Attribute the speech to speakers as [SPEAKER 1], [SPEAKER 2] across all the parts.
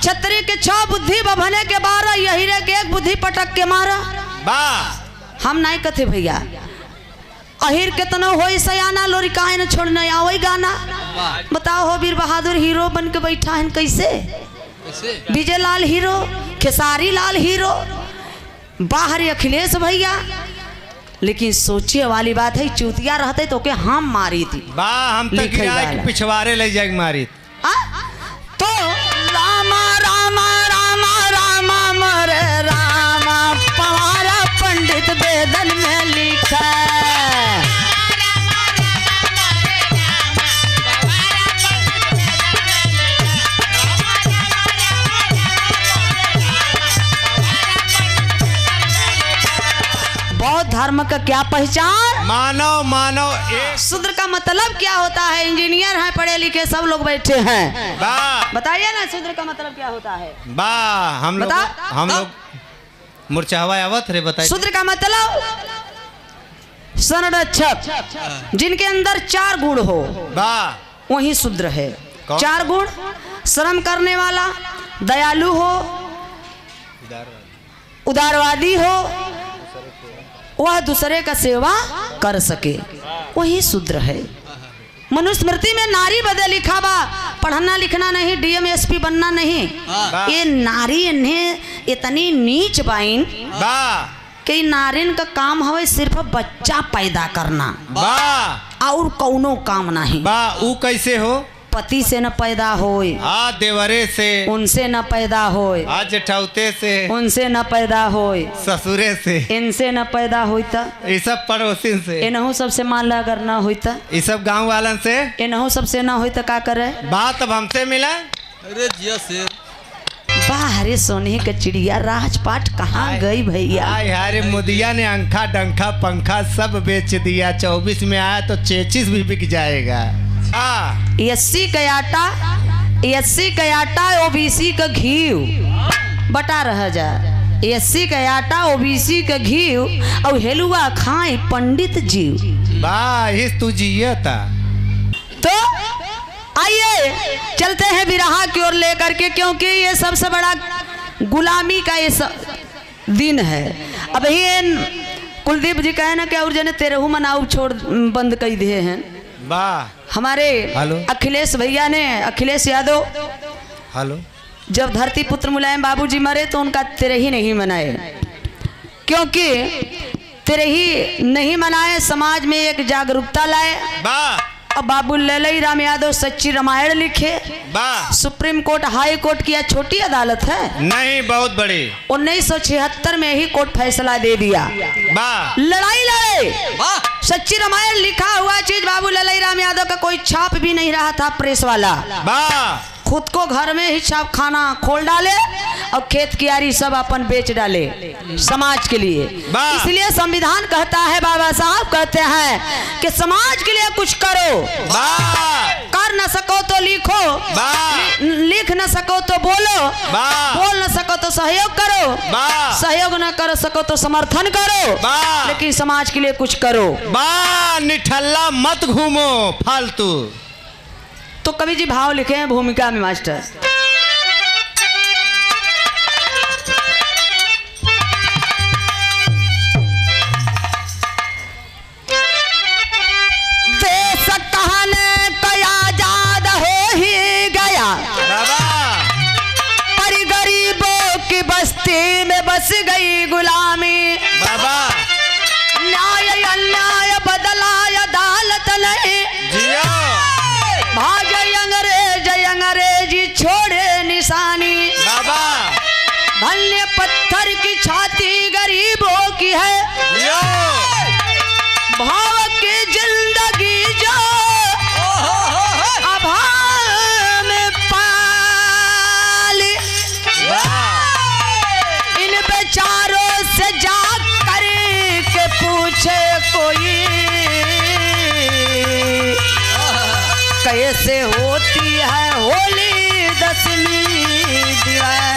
[SPEAKER 1] छतरी के 6 बुद्धि बभने के 12 यही रे के 1 बुद्धि पटक के मारा। हम नहीं कथे भैया अहिर कितनो होई सयाना लोरी काहे न छोड़ने आवई गाना। बताओ हो वीर बहादुर हीरो बन के बैठा है कैसे? विजय लाल हीरो, खेसारी लाल हीरो, बाहर अखिलेश भैया। लेकिन सोचिए वाली बात है चूतिया रहते तो के हम मारी थी
[SPEAKER 2] हम तो पिछवाड़े ले जाए मारी
[SPEAKER 1] तो रामा रामा रामा रामा मरे रामा पवारा पंडित वेदन में लिखा। बौद्ध धर्म का क्या पहचान? मानव मानव। शूद्र का मतलब क्या होता है? इंजीनियर हैं, पढ़े लिखे सब लोग बैठे हैं। बताइए ना शूद्र का मतलब क्या होता है?
[SPEAKER 2] हम लोग मूर्छावा आवत रे बताइए।
[SPEAKER 1] शूद्र का मतलब संरक्षक, जिनके अंदर 4 गुण हो वही शूद्र है। 4 गुण: श्रम करने वाला, दयालु हो, उदारवादी हो, वह दूसरे का सेवा कर सके, वही शूद्र है। मनुस्मृति में नारी बदे लिखा बा, पढ़ना लिखना नहीं, डीएम एसपी बनना नहीं। ये नारी इन्हें इतनी नीच बाइन कि नारिन का काम है सिर्फ बच्चा पैदा करना और कौनो काम नहीं।
[SPEAKER 2] ऊ कैसे हो?
[SPEAKER 1] पति से न पैदा होए,
[SPEAKER 2] देवरे से
[SPEAKER 1] उनसे न पैदा होए,
[SPEAKER 2] जेठौते से उनसे
[SPEAKER 1] न पैदा होए,
[SPEAKER 2] ससुरे से
[SPEAKER 1] इनसे न पैदा होता,
[SPEAKER 2] ये सब पड़ोसी से,
[SPEAKER 1] इनहू सबसे मान ला अगर ना होता,
[SPEAKER 2] ये सब गांव वालन से,
[SPEAKER 1] इनहू सबसे ना होता का करे? बात
[SPEAKER 2] अब हमसे मिला।
[SPEAKER 3] अरे जिया से
[SPEAKER 1] बाहरे सोने का चिड़िया राजपाट कहाँ गई भैया?
[SPEAKER 2] हरे मुदिया ने अंखा डंखा पंखा सब बेच दिया। 24 में आया तो 33 भी बिक जाएगा।
[SPEAKER 1] 80 का आटा, 80 का आटा, ओबीसी का घी बटा रह जा। 80 का आटा, ओबीसी का घी और हेलुआ खाए पंडित जीव।
[SPEAKER 2] तू जिया था।
[SPEAKER 1] तो आइए चलते हैं बिरहा की ओर लेकर के, क्योंकि ये सबसे बड़ा गुलामी का ये दिन है। अब ये कुलदीप जी कहे ना कि और जने 13 मनाऊ छोड़ बंद कर दिए हैं। हमारे अखिलेश भैया ने, अखिलेश यादव, जब धरती पुत्र मुलायम बाबूजी मरे तो उनका 13 नहीं मनाए, क्योंकि 13 नहीं मनाए, समाज में एक जागरूकता लाए। अब बाबू ललई राम यादव सच्ची रामायण लिखे। सुप्रीम कोर्ट, हाई कोर्ट की छोटी अदालत है
[SPEAKER 2] नहीं, बहुत बड़ी।
[SPEAKER 1] 1976 में ही कोर्ट फैसला दे दिया। लड़ाई लड़े, सच्ची रामायण लिखा हुआ चीज बाबू ललई राम यादव का कोई छाप भी नहीं रहा था प्रेस वाला। खुद को घर में ही छाप खाना खोल डाले और खेत कियारी सब अपन बेच डाले समाज के लिए। इसलिए संविधान कहता है, बाबा साहब कहते हैं कि समाज के लिए कुछ करो। कर न सको तो लिखो, लिख न सको तो बोलो, बोल न सको तो सहयोग करो, सहयोग न कर सको तो समर्थन करो, लेकिन समाज के लिए कुछ करो।
[SPEAKER 2] निठल्ला मत घूमो फालतू।
[SPEAKER 1] तो कवि जी भाव लिखे हैं भूमिका में मास्टर। देश कहने कया आजाद हो ही गया, पर गरीबों की बस्ती में बस गई गुलामी। न्याय अन्याय बदला अदालत नहीं, भाग अंग्रेजी छोड़े निशानी। धन्य पत्थर की छाती गरीबों की है, भाव की जिंदगी जो अभाव में पाली। इन बेचारों से जा कर के पूछे कोई, कैसे होती है होली दशमी दिवाली।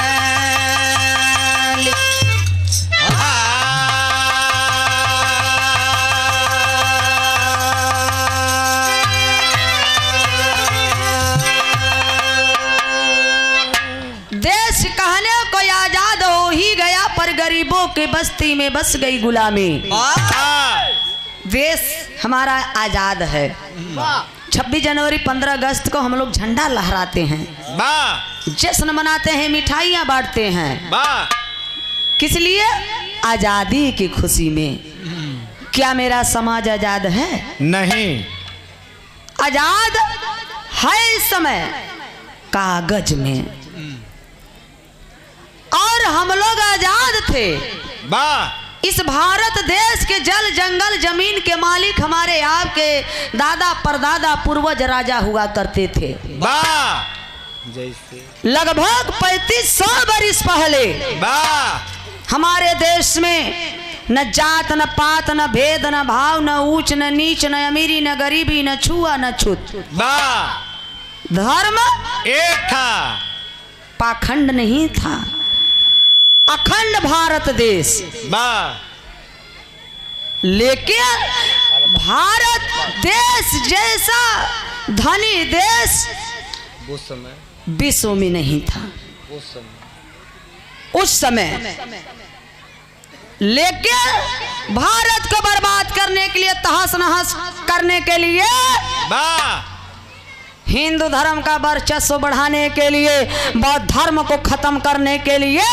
[SPEAKER 1] देश कहने को आजाद हो ही गया, पर गरीबों के बस्ती में बस गई गुलामी। देश हमारा आजाद है। 26 जनवरी 15 अगस्त को हम लोग झंडा लहराते हैं, जश्न मनाते हैं, मिठाइयाँ बांटते हैं। किस लिए? आजादी की खुशी में। क्या मेरा समाज आजाद है?
[SPEAKER 2] नहीं।
[SPEAKER 1] आजाद है इस समय कागज में, और हम लोग आजाद थे। इस भारत देश के जल जंगल जमीन के मालिक हमारे आपके दादा परदादा पूर्वज राजा हुआ करते थे।
[SPEAKER 2] जैसे
[SPEAKER 1] लगभग 3500 बरिस पहले हमारे देश में न जात न पात न भेद न भाव न ऊंच न नीच न अमीरी न गरीबी न छुआ न छूत। धर्म
[SPEAKER 2] एक था,
[SPEAKER 1] पाखंड नहीं था। अखंड भारत देश। लेकिन भारत देश जैसा धनी देश विश्व में नहीं था उस समय। लेकिन भारत को बर्बाद करने के लिए, तहस नहस करने के लिए, हिंदू धर्म का वर्चस्व बढ़ाने के लिए, बौद्ध धर्म को खत्म करने के लिए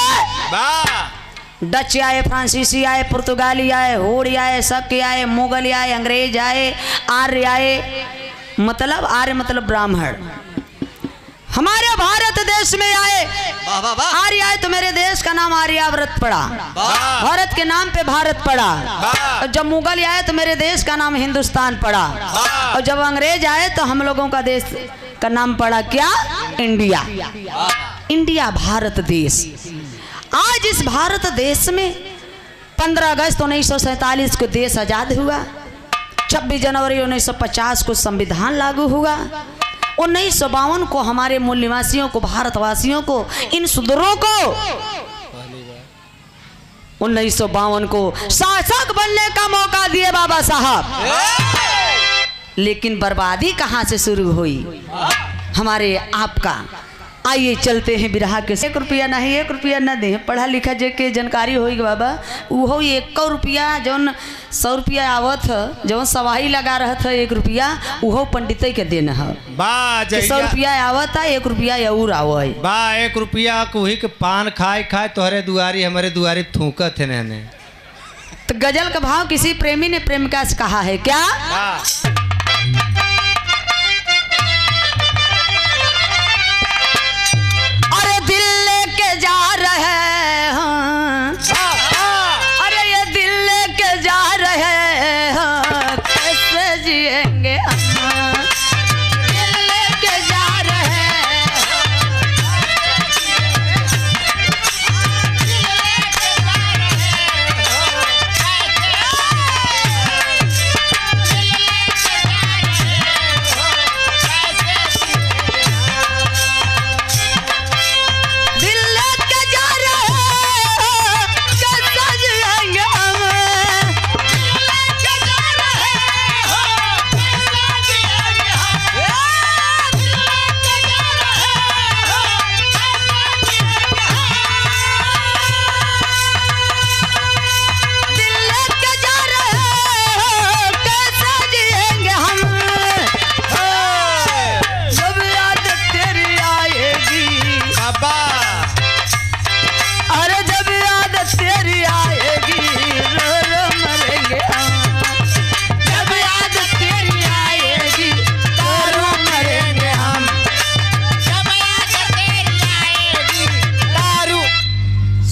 [SPEAKER 1] डच आए, फ्रांसीसी आए, पुर्तगाली आए, होड़ी आए, शक आए, मुगल आए, अंग्रेज आए, आर्य आए। मतलब आर्य मतलब ब्राह्मण हमारे भारत देश में आए। आर्य आए तो मेरे देश का नाम आर्यावर्त पड़ा, भारत के नाम पे भारत पड़ा। और जब मुगल आए तो मेरे देश का नाम हिंदुस्तान पड़ा। और जब अंग्रेज आए तो हम लोगों का देश का नाम पड़ा क्या? इंडिया। इंडिया भारत देश। आज इस भारत देश में 15 अगस्त 1947 को देश आजाद हुआ। 26 जनवरी 1950 को संविधान लागू हुआ। 1952 को हमारे मूल निवासियों को, भारतवासियों को, इन सुदूरों को 1952 को शासक बनने का मौका दिए बाबा साहब। लेकिन बर्बादी कहां से शुरू हुई? हमारे आपका। आइए चलते हैं बिरहा के। 1 रुपया नहीं, 1 रुपया न दे, पढ़ा लिखा जे के जानकारी होगी बाबा। वो 1 रुपया जौन 100 रुपया आवत है, जौन सवाही लगा रहा था 1 रुपया, वो पंडित के देना है। 100 रुपया आवत है, 1 रुपया और आवे।
[SPEAKER 2] 1 रुपया वही के पान खाए खाए तोहरे दुआरी हमारे दुआरी थूकत है ने।
[SPEAKER 1] तो गजल का भाव किसी प्रेमी ने प्रेमिका से कहा है क्या? जा रहे हैं, अरे ये दिल लेके जा रहे हैं, कैसे जिएंगे हम? दिल लेके जा रहे हैं,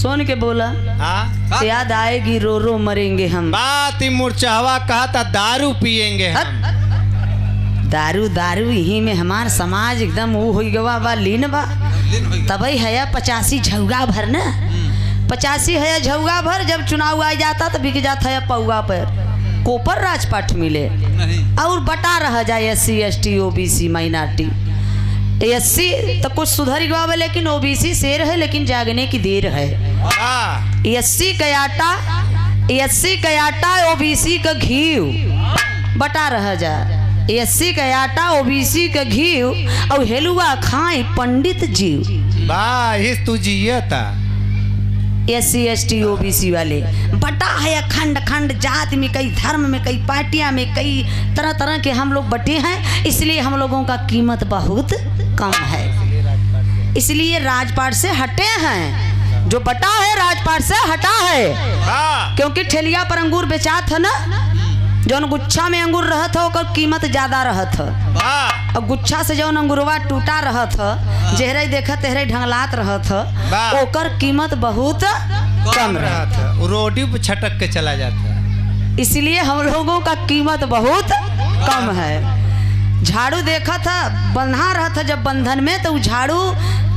[SPEAKER 1] सुन के बोला याद आएगी रो रो मरेंगे हम।
[SPEAKER 2] बात ही मुरचावा कहा था दारू पिएंगे हम।
[SPEAKER 1] दारू दारू यही में हमार समाज एकदम वो हो गवा बा, लीन बा। तभी है 85 झौगा भर न, 85 है झौगा भर। जब चुनाव आ जाता तो बिक जाता है पौवा पर, कोपर राजपाट मिले और बटा रह जाए SC ST OBC minority. SC तो कुछ सुधर गवा, लेकिन OBC शेर है, लेकिन जागने की देर है। SC का आटा OBC का घी बटा रह जा। SC का आटा OBC का घी और हेलुआ खाए पंडित जीव।
[SPEAKER 2] बा इस तू जिया था
[SPEAKER 1] SC ST OBC वाले बटा है अखंड खंड जात में, कई धर्म में, कई पार्टियां में, कई तरह तरह के हम लोग बटे हैं, इसलिए हम लोगों का कीमत बहुत कम है, इसलिए राजपाट से हटे हैं। जो बटा है राजपाट से हटा है, क्योंकि ठेलिया पर अंगूर बेचा था ना, जौन गुच्छा में अंगूर रहा था ओकर कीमत ज्यादा रहा था, और गुच्छा से जौन अंगूरवा टूटा रहा था, जेहरे देखा तेहरे ढंगलात रहा था, ओकर कीमत बहुत कम रहा था,
[SPEAKER 2] रोडी पे छटक के चला जाता।
[SPEAKER 1] इसलिए हम लोगों का कीमत बहुत कम है। झाड़ू देखा था बंधा रहा था जब बंधन में, तो झाड़ू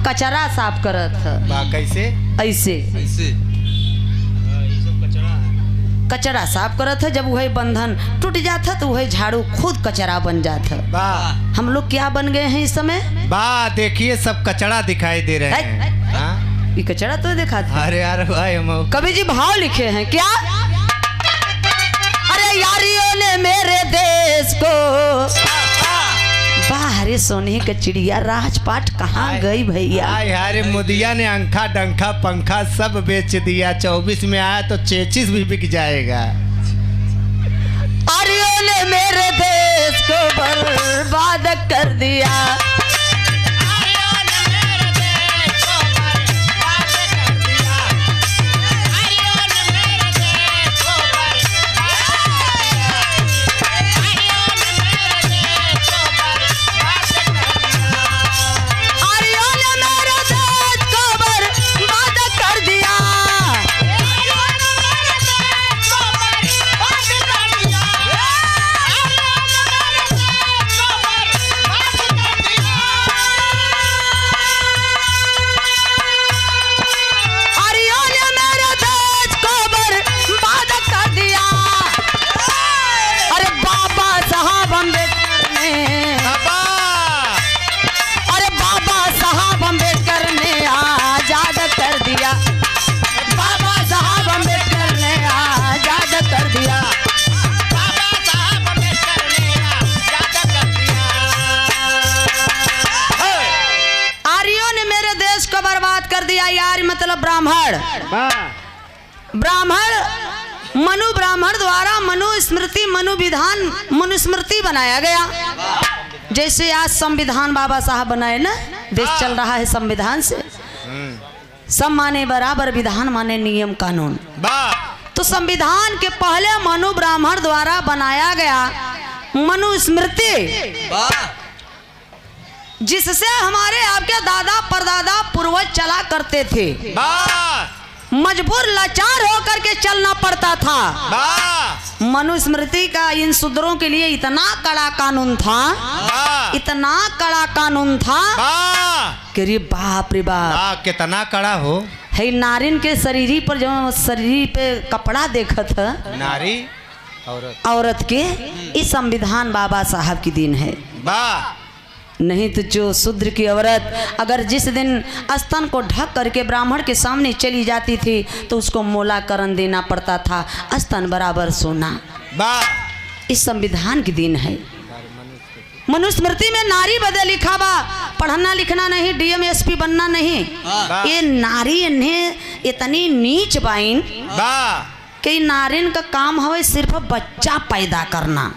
[SPEAKER 1] कचरा साफ करत था।
[SPEAKER 2] कैसे?
[SPEAKER 1] ऐसे कचरा साफ करत है। जब वही बंधन टूट जाता तो वही झाड़ू खुद कचरा बन जाता। हम लोग क्या बन गए हैं इस समय?
[SPEAKER 2] देखिए सब कचरा दिखाई दे रहे हैं।
[SPEAKER 1] ये कचरा तो दिखा था।
[SPEAKER 2] अरे यार भाई
[SPEAKER 1] कवि जी भाव लिखे हैं क्या? अरे यारियों ने मेरे देश को बाहरे सोने का चिड़िया राजपाट कहाँ गई भैया?
[SPEAKER 2] अरे मोदिया ने अंखा डंखा पंखा सब बेच दिया, 24 में आया तो 33 भी बिक जाएगा।
[SPEAKER 1] आर्यों ने मेरे देश को बर्बाद कर दिया। मतलब ब्राह्मण मनु ब्राह्मण द्वारा मनुस्मृति मनुविधान मनुस्मृति बनाया गया। जैसे आज संविधान बाबा साहब बनाए ना, देश चल रहा है संविधान से, सब माने बराबर, विधान माने नियम कानून। तो संविधान के पहले मनु ब्राह्मण द्वारा बनाया गया मनुस्मृति, जिससे हमारे आपके दादा परदादा पूर्वज चला करते थे। मजबूर लाचार होकर के चलना पड़ता था। मनुस्मृति का इन शूद्रों के लिए इतना कड़ा कानून था, इतना कड़ा कानून था कि रे बाप रे बाप,
[SPEAKER 2] कितना कड़ा हो
[SPEAKER 1] है। नारिन के शरीर पर जो शरीर पे कपड़ा देखा था,
[SPEAKER 2] नारी
[SPEAKER 1] औरत के, इस संविधान बाबा साहब की दिन है। नहीं तो जो शूद्र की औरत अगर जिस दिन स्तन को ढक करके ब्राह्मण के सामने चली जाती थी तो उसको मोलाकरण देना पड़ता था, स्तन बराबर सोना। इस संविधान की दिन है। मनुस्मृति में नारी बदे लिखा बा, पढ़ना लिखना नहीं, DM SP बनना नहीं। ये नारी इन्हें इतनी नीच बाइन कि नारिन का काम है सिर्फ बच्चा पैदा करना,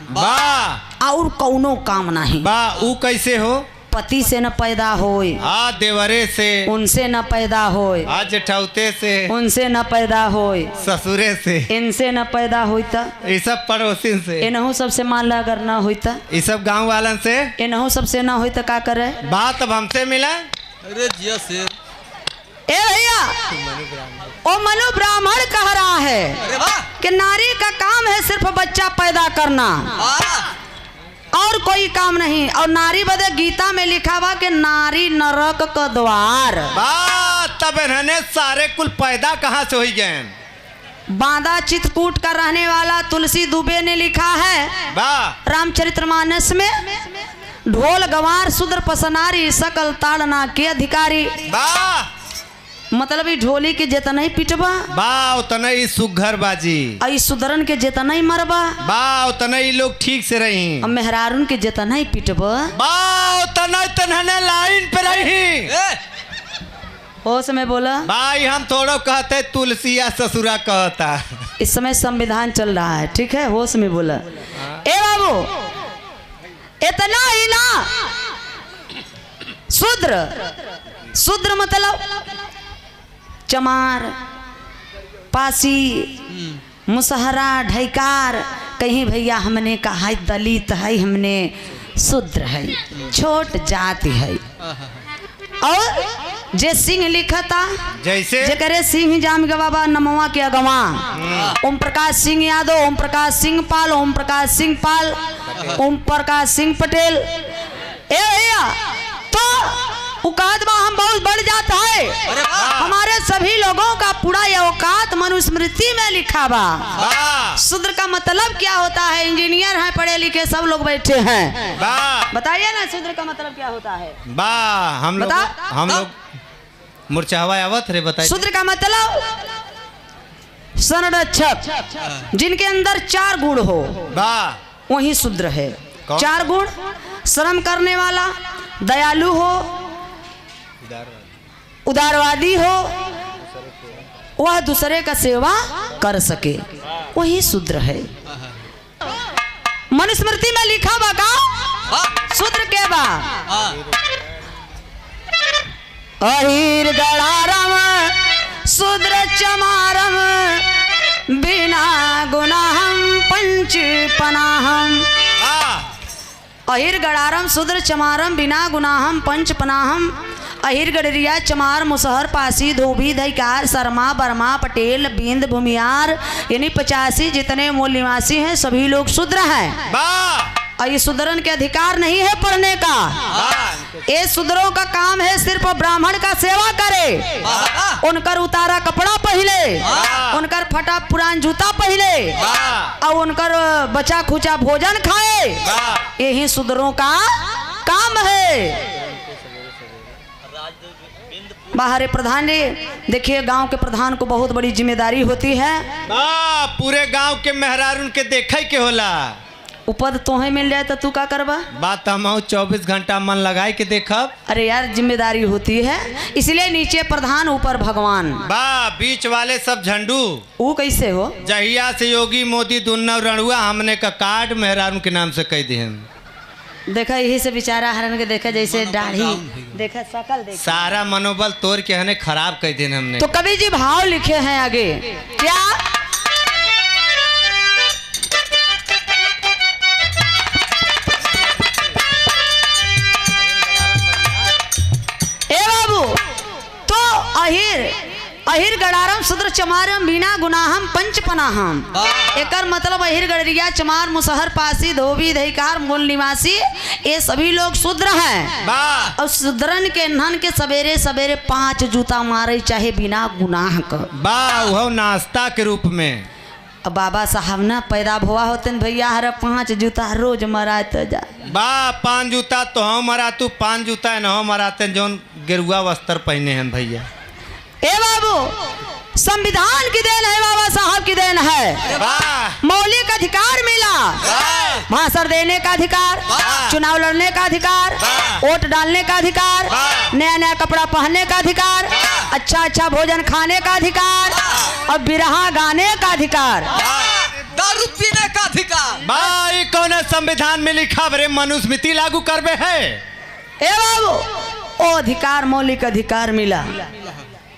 [SPEAKER 1] और कौनो काम नहीं।
[SPEAKER 2] ऊ कैसे हो?
[SPEAKER 1] पति से न पैदा होए,
[SPEAKER 2] देवरे से
[SPEAKER 1] उनसे न पैदा होए,
[SPEAKER 2] जेठौते से
[SPEAKER 1] उनसे न पैदा होए,
[SPEAKER 2] ससुरे से
[SPEAKER 1] इनसे न पैदा होता,
[SPEAKER 2] ये सब पड़ोसी से,
[SPEAKER 1] इनहू सबसे मान ला अगर न होता,
[SPEAKER 2] ये सब गांव वालन से,
[SPEAKER 1] इनहू सबसे न होता का करे?
[SPEAKER 2] बात अब हमसे मिला।
[SPEAKER 3] अरे जिया से
[SPEAKER 1] ए भैया, ओ मनु ब्राह्मण कह रहा है कि नारी का काम है सिर्फ बच्चा पैदा करना, और कोई काम नहीं। और नारी बदे गीता में लिखा हुआ कि नारी नरक का द्वार।
[SPEAKER 2] तब इन्होंने सारे कुल पैदा कहाँ से हो गए?
[SPEAKER 1] बांदा चित्रकूट का रहने वाला तुलसी दुबे ने लिखा है रामचरितमानस में, ढोल गंवार शूद्र पसनारी सकल ताड़ना के अधिकारी। मतलब ढोली के जितना ही पिटबा
[SPEAKER 2] उतना ही सुघर बाजी,
[SPEAKER 1] सुधरन के जितना ही मरबा
[SPEAKER 2] उतना ही लोग ठीक से रही,
[SPEAKER 1] मेहरारून के जितना ही पिटबा
[SPEAKER 2] उतना लाइन पे रही।
[SPEAKER 1] होश में बोला।
[SPEAKER 2] भाई हम थोड़ा कहते तुलसिया ससुरा कहता।
[SPEAKER 1] इस समय संविधान चल रहा है, ठीक है, होश में बोला। ए बाबू, इतना ही ना, शूद्र मतलब चमार, पासी, मुसहरा, ढैकार, कहीं भैया हमने कहा दलित है, हमने शूद्र है, छोट जाति है। और जे सिंह लिखा था,
[SPEAKER 2] जैसे
[SPEAKER 1] जेकरे सिंह जाम के बाबा नमवा के अगवा, ओम प्रकाश सिंह यादव, ओम प्रकाश सिंह पाल, ओम प्रकाश सिंह पाल, ओम प्रकाश सिंह पटेल। ए भैया, तो औकात में हम बहुत बढ़ जाता है। हमारे सभी लोगों का पूरा ये औकात मनुस्मृति में लिखा बा। शूद्र का मतलब क्या होता है? इंजीनियर हैं, पढ़े लिखे सब लोग बैठे हैं, बताइए ना शूद्र का मतलब क्या होता है?
[SPEAKER 2] हम लोग मुरझावा आवत रे, बताइए।
[SPEAKER 1] शूद्र का मतलब संरक्षक, जिनके अंदर 4 गुण हो वही शूद्र है। 4 गुण: श्रम करने वाला, दयालु हो, उदारवादी हो, वह दूसरे का सेवा कर सके, वही शूद्र है। मनुस्मृति में लिखा बा का शूद्र के बा, अहिर गड़ारम शूद्र चमारम बिना गुनाहम पंच पनाहम। अहिर गड़ारम शूद्र चमारम बिना गुनाहम पंच पनाहम। अहिर गडरिया चमार मुसहर पासी धोबी दैकार शर्मा बर्मा पटेल बिंद भूमियार यानी 85 जितने मूल निवासी हैं सभी लोग शूद्र हैं। और ये शूद्रन के अधिकार नहीं है पढ़ने का। ये शूद्रों का काम है सिर्फ ब्राह्मण का सेवा करे, उनकर उतारा कपड़ा पहले, उनकर फटा पुरान जूता पहले और उनकर बचा खुचा भोजन खाए, यही शूद्रों का काम है। बाहर प्रधान जी देखिए, गांव के प्रधान को बहुत बड़ी जिम्मेदारी होती है।
[SPEAKER 2] पूरे गांव के मेहरारून के देखे के होला।
[SPEAKER 1] उपद तोहे मिल जाए तो तू का करबा?
[SPEAKER 2] बात हम 24 घंटा मन लगाए के देखब।
[SPEAKER 1] अरे यार जिम्मेदारी होती है, इसलिए नीचे प्रधान ऊपर भगवान।
[SPEAKER 2] बीच वाले सब झंडू।
[SPEAKER 1] वो कैसे हो?
[SPEAKER 2] जहिया से योगी मोदी दुन्ना रणुआ हमने का कार्ड मेहरारून के नाम से कह दिए।
[SPEAKER 1] देखा यही से बेचारा हरन के देखा, जैसे दाढ़ी देखा, शकल देखा,
[SPEAKER 2] सारा मनोबल तोड़ के हने खराब कर देन हमने।
[SPEAKER 1] तो कवि जी भाव लिखे हैं आगे क्या? ए बाबू, तो अहिर गड़ारम शूद्र चमारम बिना गुनाहम पंच पनाहम। एकर मतलब अहिर गड़रिया चमार मुसहर पासी धोबी दहिकार मूल निवासी ये सभी लोग शूद्र हैं। और शूद्रन के नहन के सवेरे सवेरे 5 जूता मारे चाहे बिना गुनाह का।
[SPEAKER 2] वो नाश्ता के रूप में।
[SPEAKER 1] अब बाबा साहब ना पैदा भुआ होते न भैया, हर 5 जूता रोज मराते जा।
[SPEAKER 2] 5 जूता तो हम मरा, तू 5 जूता न मराते जोन गेरुआ वस्त्र पहने हैं भैया।
[SPEAKER 1] ए बाबू, संविधान की देन है, बाबा साहब की देन है। मौलिक अधिकार मिला, भाषण देने का अधिकार, चुनाव लड़ने का अधिकार, वोट डालने का अधिकार, नया नया कपड़ा पहनने का अधिकार, अच्छा अच्छा भोजन खाने का अधिकार और बिरहा गाने का अधिकार,
[SPEAKER 3] दारू पीने का अधिकार।
[SPEAKER 2] भाई कौन संविधान में लिखा बरे मनुस्मृति लागू करबे है?
[SPEAKER 1] ए बाबू, ओ अधिकार मौलिक अधिकार मिला।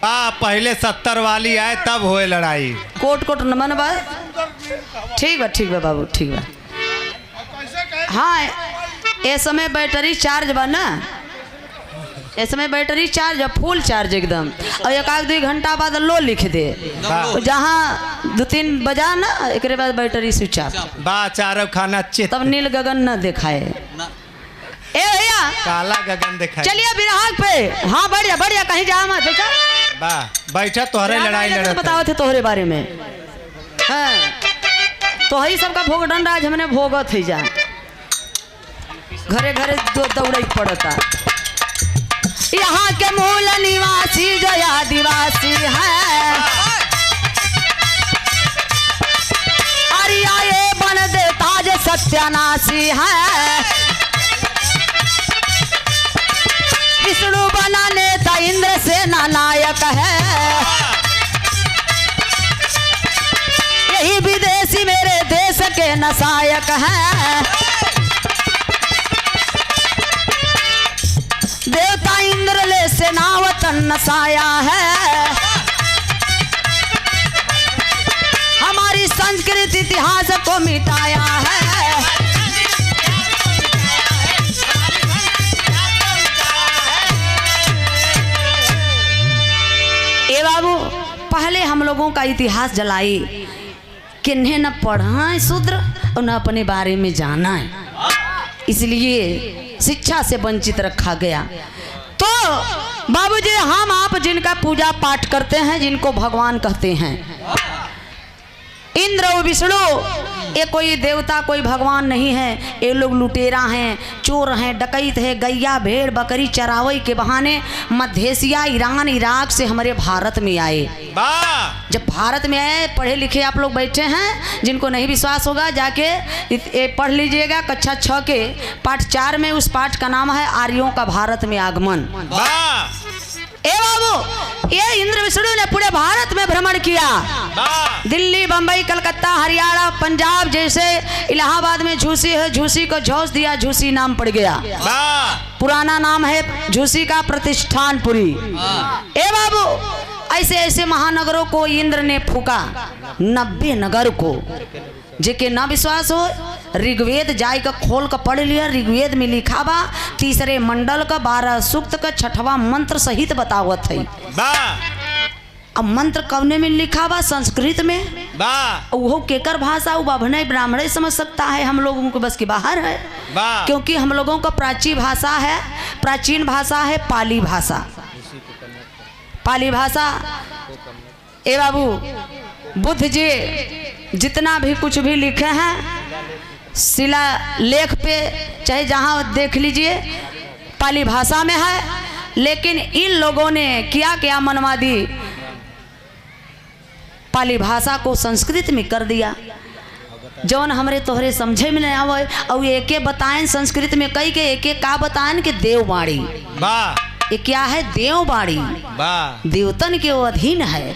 [SPEAKER 2] पहले 70 वाली आए तब होए लड़ाई।
[SPEAKER 1] कोट नमन बा, ठीक बा बाबू, ठीक बा। हाँ, ये समय बैटरी चार्ज बा ना, इस समय बैटरी चार्ज फुल चार्ज एकदम। और 1-2 घंटा बाद लो लिख दे, जहाँ 2-3 बजा ना एक बाद बैटरी स्विच ऑफ।
[SPEAKER 2] चारों खाना चित
[SPEAKER 1] तब नील गगन न दिखाए। ए भैया,
[SPEAKER 2] काला गगन दिखाए।
[SPEAKER 1] चलिए बिरहा पे। हाँ बढ़िया कहीं जा मत
[SPEAKER 2] बैठा तोहरे लड़ाई लड़त
[SPEAKER 1] बताओ थे तोहरे बारे में। हाँ, तो ही सबका भोग दंड आज हमने भोगत ही जा, घरे घरे दौड़ पड़ता। यहाँ के मूल निवासी जो आदिवासी है, अरिया ये बन देता जो सत्यानाशी है। विष्णु बना नेता इंद्र सेना नायक है। यही विदेशी मेरे देश के नायक है। देवता इंद्र ले सेनावतन नसाया है। हमारी संस्कृति इतिहास को मिटाया है। ए बाबू, पहले हम लोगों का इतिहास जलाई, किन्हें न पढ़ना है शूद्र और न अपने बारे में जाना है, इसलिए शिक्षा से वंचित रखा गया। तो बाबूजी, हम आप जिनका पूजा पाठ करते हैं, जिनको भगवान कहते हैं, इंद्र और विष्णु, ये कोई देवता कोई भगवान नहीं है। ये लोग लुटेरा हैं, चोर हैं, डकैत है, गैया भेड़ बकरी चरावई के बहाने मध्य एशिया, ईरान, इराक से हमारे भारत में आए। जब भारत में आए, पढ़े लिखे आप लोग बैठे हैं, जिनको नहीं विश्वास होगा जाके पढ़ लीजिएगा कक्षा 6 के पाठ 4 में। उस पाठ का नाम है आर्यों का भारत में आगमन। ए बाबू, ये इंद्र विष्णु ने पूरे भारत में भ्रमण किया। दिल्ली, बंबई, कलकत्ता, हरियाणा, पंजाब, जैसे इलाहाबाद में झूसी है, झूसी को झोंस दिया, झूसी नाम पड़ गया। पुराना नाम है झूसी का प्रतिष्ठानपुरी। ए बाबू, ऐसे ऐसे महानगरों को इंद्र ने फूका, 90 नगर को। जेके ना विश्वास हो, ऋग्वेद जाय का खोल का पढ़ लिया। ऋग्वेद में लिखा बा 3 मंडल का 12 सूक्त का 6वां मंत्र सहित बतावत है। अब मंत्र कवने में लिखा बा? संस्कृत में। वो केकर भाषा, वो बाभने ब्राह्मण समझ सकता है, हम लोगों को बस के बाहर है। क्योंकि हम लोगों का प्राचीन भाषा है पाली भाषा। पाली भाषा, ए बाबू, बुद्ध जी जितना भी कुछ भी लिखे हैं शिला लेख पे, चाहे जहाँ देख लीजिए, पाली भाषा में है। लेकिन इन लोगों ने क्या मनवा दी, पाली भाषा को संस्कृत में कर दिया। जौन हमरे तोहरे समझे में नहीं आवे, और एके बताएं संस्कृत में, कई के एके का बताएं कि देववाणी। ये क्या है? देववाणी, देवतन के अधीन है।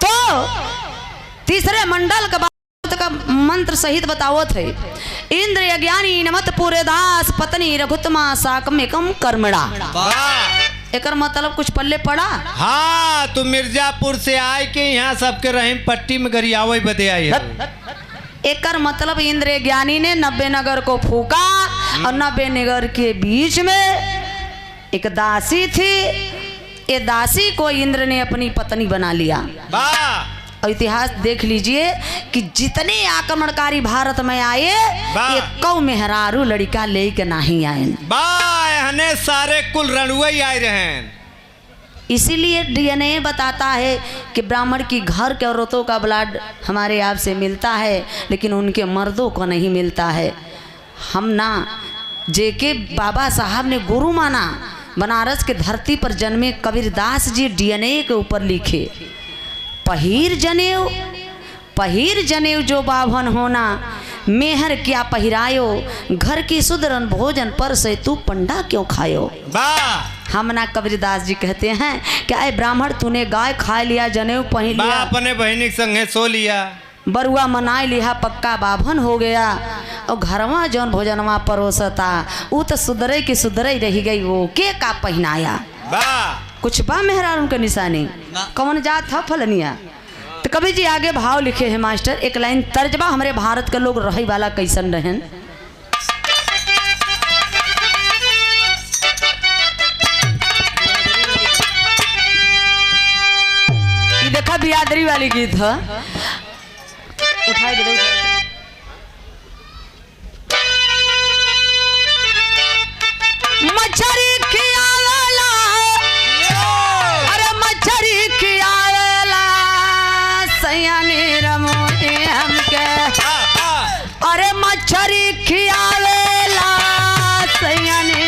[SPEAKER 1] तो 3 मंडल का मंत्र सहित बताओ थे। इंद्र यज्ञानी नमत पूरे दास पत्नी रघुत्मा साकमेकम कर्मणा। एकर मतलब कुछ पल्ले पड़ा?
[SPEAKER 2] हाँ, तुम मिर्जापुर से आए के यहाँ सबके रहीम पट्टी में गरियावे बदे आई है।
[SPEAKER 1] एकर मतलब इंद्र ज्ञानी ने 90 नगर को फूका, और 90 नगर के बीच में एक दासी थी। ये दासी को इंद्र ने अपनी पत्नी बना लिया। और इतिहास देख लीजिए कि जितने आक्रमणकारी भारत में आए, ये कौ मेहरारू लड़का लेके नहीं आए,
[SPEAKER 2] सारे कुल रणुए आए रहे।
[SPEAKER 1] इसीलिए डीएनए बताता है कि ब्राह्मण की घर के औरतों का ब्लड हमारे आप से मिलता है, लेकिन उनके मर्दों को नहीं मिलता है। हम ना जेके बाबा साहब ने गुरु माना, बनारस के धरती पर जन्मे कबीरदास जी डीएनए के ऊपर लिखे, पहिर जनेऊ जो बाभन होना, मेहर क्या पहिरायो, घर की सुदरन भोजन पर से तू पंडा क्यों खायो। हम ना कबीरदास जी कहते हैं क्या ब्राह्मण तूने गाय खा लिया, जनेऊ पहन लिया,
[SPEAKER 2] अपने बहनी के संगे सो लिया,
[SPEAKER 1] बरुआ मनाई लिया, पक्का बाभन हो गया, और घरवा जौन भोजनवा परोसता वो तो सुधरे की सुधरे रही गई, वो के का पहनाया। कुछ बा मेहरारू के निशानी, कौन जात था फलनिया। तो कभी जी आगे भाव लिखे हैं मास्टर, एक लाइन तर्जबा हमारे भारत के लोग रही वाला कैसन रहन। ये देखा बियादरी वाली गीत है, उठाई दे। मछरी खियावेला, अरे मछरी खियावेला सयानी रमोनी हमके, अरे मछरी खियावेला सयानी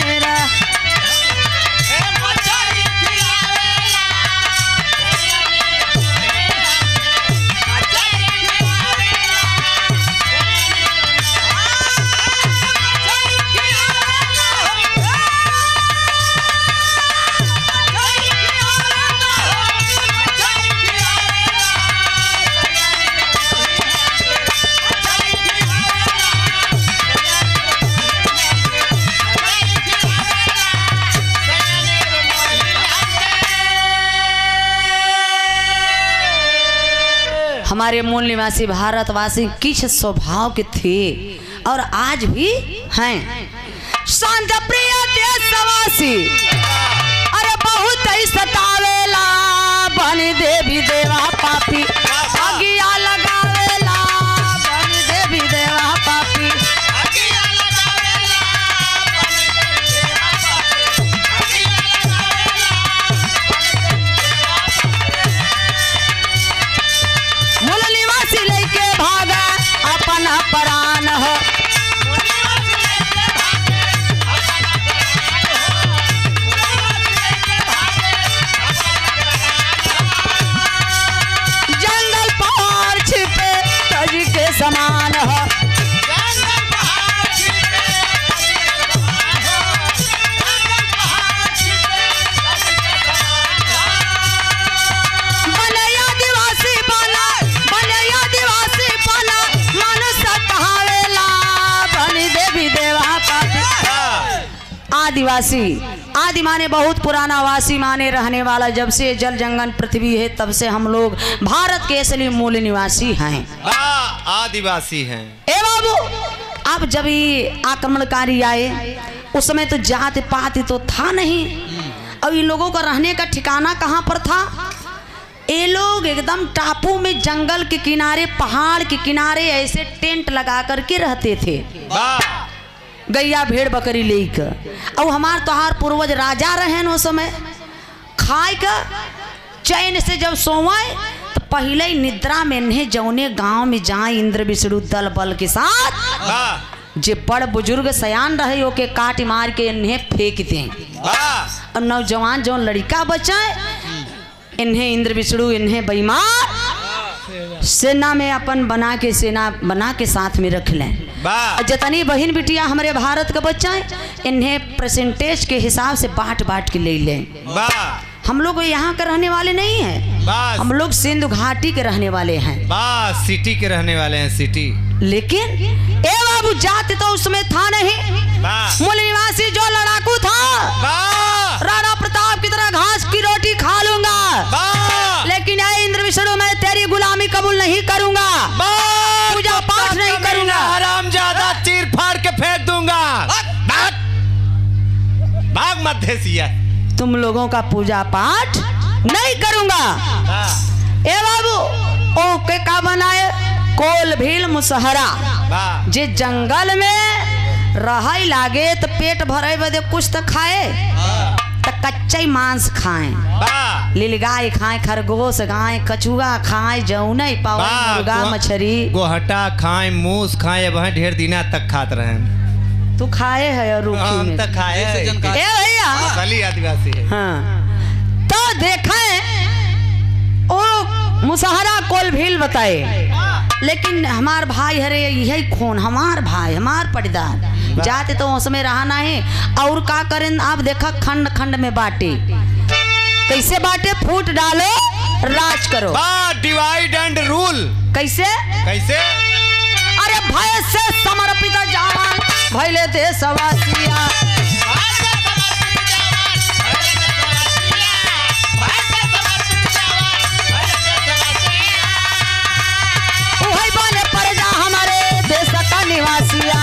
[SPEAKER 1] हमारे मूल निवासी भारतवासी किस स्वभाव के थे और आज भी हैं। शांत प्रिय देशवासी अरे बहुत ही सतावेला बनी देवी देवा पापी अगिया लगावेला बनी देवी देवा पापी मूल निवासी लेके भागा अपना प्राण हो समान हो बनैया दिवासी बना बनैया दिवासी बना मनुष्य कहावेला बनी देवी देवा पापी। आदिवासी आदि माने बहुत पुराना, वासी माने रहने वाला। जब से जल जंगल पृथ्वी है तब से हम लोग भारत के असली मूल निवासी हैं,
[SPEAKER 2] आदिवासी हैं।
[SPEAKER 1] ए बाबू अब जब ये आक्रमणकारी आए उस समय तो जात पात तो था नहीं। अब इन लोगों का रहने का ठिकाना कहाँ पर था? ये लोग एकदम टापू में जंगल के किनारे पहाड़ के किनारे ऐसे टेंट लगा करके रहते थे, गैया भेड़ बकरी लेकर। अब हमार तोहार पूर्वज राजा रहे न उस समय, खाए का चैन से जब सोवाए तो पहले ही निद्रा में इन्हें जौने गांव में जाए इंद्र विष्णु दल बल के साथ जे बड़ बुजुर्ग सयान रहे ओके काट मार के इन्हें फेंक दें। और नौजवान जो लड़का बचाए इन्हें इंद्र विष्णु इन्हें बेईमान सेना में अपन बना के सेना बना के साथ में रख लें। जितनी बहन बिटिया हमारे भारत का बच्चा है इन्हें परसेंटेज के हिसाब से बांट बांट के ले लें। हम लोग यहाँ के रहने वाले नहीं हैं, हम लोग सिंधु घाटी के रहने वाले हैं,
[SPEAKER 2] सिटी के रहने वाले हैं, सिटी।
[SPEAKER 1] लेकिन ए बाबू जाति तो उसमें था नहीं। मूल निवासी जो लड़ाकू था राणा प्रताप की तरह घास की रोटी खा लूंगा, लेकिन ऐ इंद्र विष्णु मैं तेरी गुलामी कबूल नहीं करूंगा, पूजा पाठ नहीं करूंगा,
[SPEAKER 2] हरामजादा चीर फाड़ के फेंक दूंगा। भाग मत सिया,
[SPEAKER 1] तुम लोगों का पूजा पाठ नहीं करूंगा। ए बाबू ओके का बनाए कोल भील मुसहरा जे जंगल में रहाई लागे तो पेट भरे बदे कुछ तो खाए तो कच्चा मांस खाएं, लीलगाय खाएं, खरगोश खाएं, कछुआ खाएं, जौनई पावे मुर्गा मछली
[SPEAKER 2] गोहटा खाएं, मूस खाएं। अब ढेर दिना तक खात रहे।
[SPEAKER 1] तू खाए है और
[SPEAKER 2] हम तो खाए है।
[SPEAKER 1] ए भैया
[SPEAKER 2] असली आदिवासी है।
[SPEAKER 1] हाँ तो देखें ओ मुसहरा कोल भील बताए, लेकिन हमार भाई हरे यही खून हमार भाई हमार पटदार जाते तो उसमें रहना है। और का करें आप देखा खंड खंड में बांटे, कैसे बांटे? फूट डालो राज करो,
[SPEAKER 2] डिवाइड एंड रूल।
[SPEAKER 1] कैसे
[SPEAKER 2] कैसे?
[SPEAKER 1] अरे भय से समर्पित जवान भैले देशवासिया, वही बने प्रजा हमारे देश का निवासिया।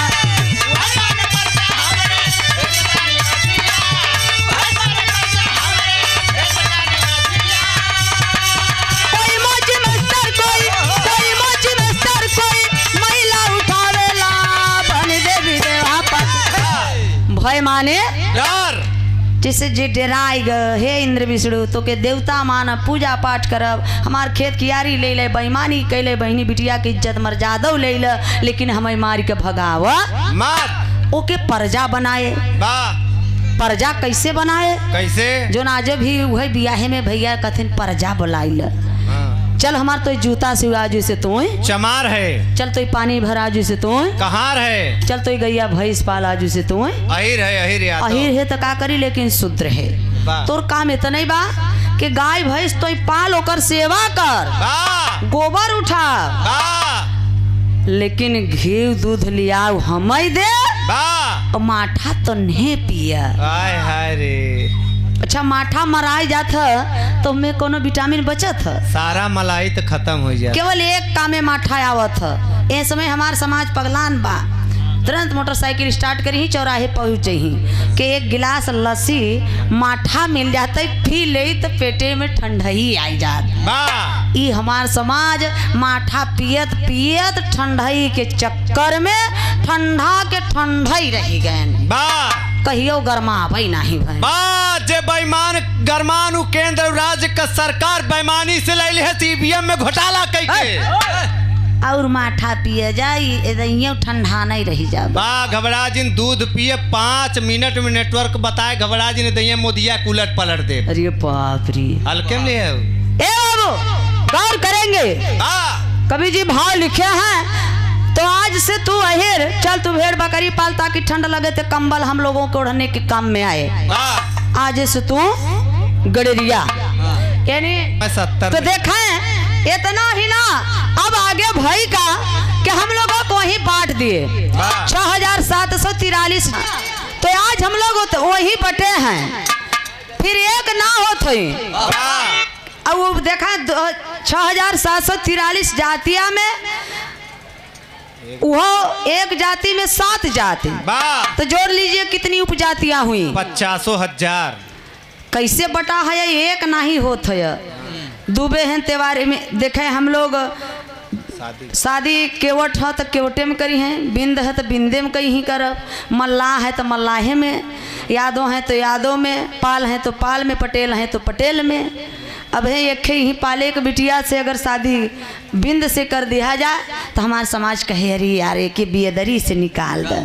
[SPEAKER 1] कोई मौज में सर कोई मौज में सर कोई महिला उठावेला बन देवी देवा पापी। भय माने
[SPEAKER 2] डर,
[SPEAKER 1] जैसे जे डराई ग हे इंद्र विष्णु तो के देवता माना पूजा पाठ करब, हमार खेत कियारी ले ले, बेईमानी कैले, बहनी बिटिया की इज्जत मर्यादा ले ले, लेकिन हमें मार के भगावा
[SPEAKER 2] मत।
[SPEAKER 1] ओके प्रजा बनाए। प्रजा कैसे बनाए?
[SPEAKER 2] कैसे?
[SPEAKER 1] जो नाजे भी वही बियाहे में भैया कथिन प्रजा बुलाइल। चल हमार तो जूता सिवाजू से तो
[SPEAKER 2] चमार है,
[SPEAKER 1] चल तो पानी भराजू से तो
[SPEAKER 2] कहार है,
[SPEAKER 1] चल तो गैया भैंस पालाजू से तो
[SPEAKER 2] अहिर है,
[SPEAKER 1] अहिर है तो का करी, लेकिन शूद्र है। तोर काम इतना ही बा कि गाय भैंस तो पाल ओकर सेवा कर, गोबर उठा, लेकिन घी दूध लिया हमें दे और माठा तो नहीं पिया।
[SPEAKER 2] हाय हाय रे,
[SPEAKER 1] अच्छा माठा मराई जात ह तो में कोनो विटामिन बचत ह?
[SPEAKER 2] सारा मलाई तो खत्म हो जाए।
[SPEAKER 1] केवल एक कामे माठा आवत ह। ए समय हमार समाज पगलान बा, तुरंत मोटरसाइकिल स्टार्ट करी ही चौराहे पहुँच जही कि एक गिलास लस्सी माठा मिल जाते पी ले तो पेटे में ठंडई आई जात। ई हमार समाज माठा पियत पियत ठंडई के चक्कर में ठंडा के ठंडई रही गए, कहियो गरमा भाई नहीं भाई।
[SPEAKER 2] जे बेईमान गरमान केंद्र राज्य का सरकार बेईमानी से ले ली है सीबीएम में घोटाला करके
[SPEAKER 1] और माठा पिए जाई ठंडा नहीं रही जा।
[SPEAKER 2] घबरा जिन दूध पिए 5 मिनट में नेटवर्क बताए घबरा जिन दइया मोदिया उलट पलट दे।
[SPEAKER 1] अरे बाप रे
[SPEAKER 2] हल्के में है
[SPEAKER 1] ए बाबू गौर करेंगे। कवि जी भाव लिखे हैं तो आज से तू अहिर चल तू भेड़ बकरी पाल ताकि ठंड लगे तो कंबल हम लोगों को ओढ़ने के काम में आए। आज से तू गडरिया यानी तो देखा इतना ही ना, अब आगे भाई का कि हम लोगों को वही बांट दिए 6743। तो आज हम लोग तो वही बटे हैं, फिर एक ना होते अब वो देखा 6743 जातिया में वो एक जाति में 7 जाति, तो जोड़ लीजिए कितनी उपजातियां हुई?
[SPEAKER 2] 50,000।
[SPEAKER 1] कैसे बटा है? एक नहीं होता है। दुबे हैं त्योहार में देखे हम लोग शादी केवट है तो केवटे में करी हैं, बिंद है तो बिंदे में कहीं करब, मल्लाह है तो मल्लाहे में, यादव हैं तो यादव में, पाल हैं तो पाल में, पटेल हैं तो पटेल में। अब है एक ही पाले के बिटिया से अगर शादी बिंद से कर दिया जाए तो हमारे समाज कहे अरे यार एक बियदरी से निकाल दे।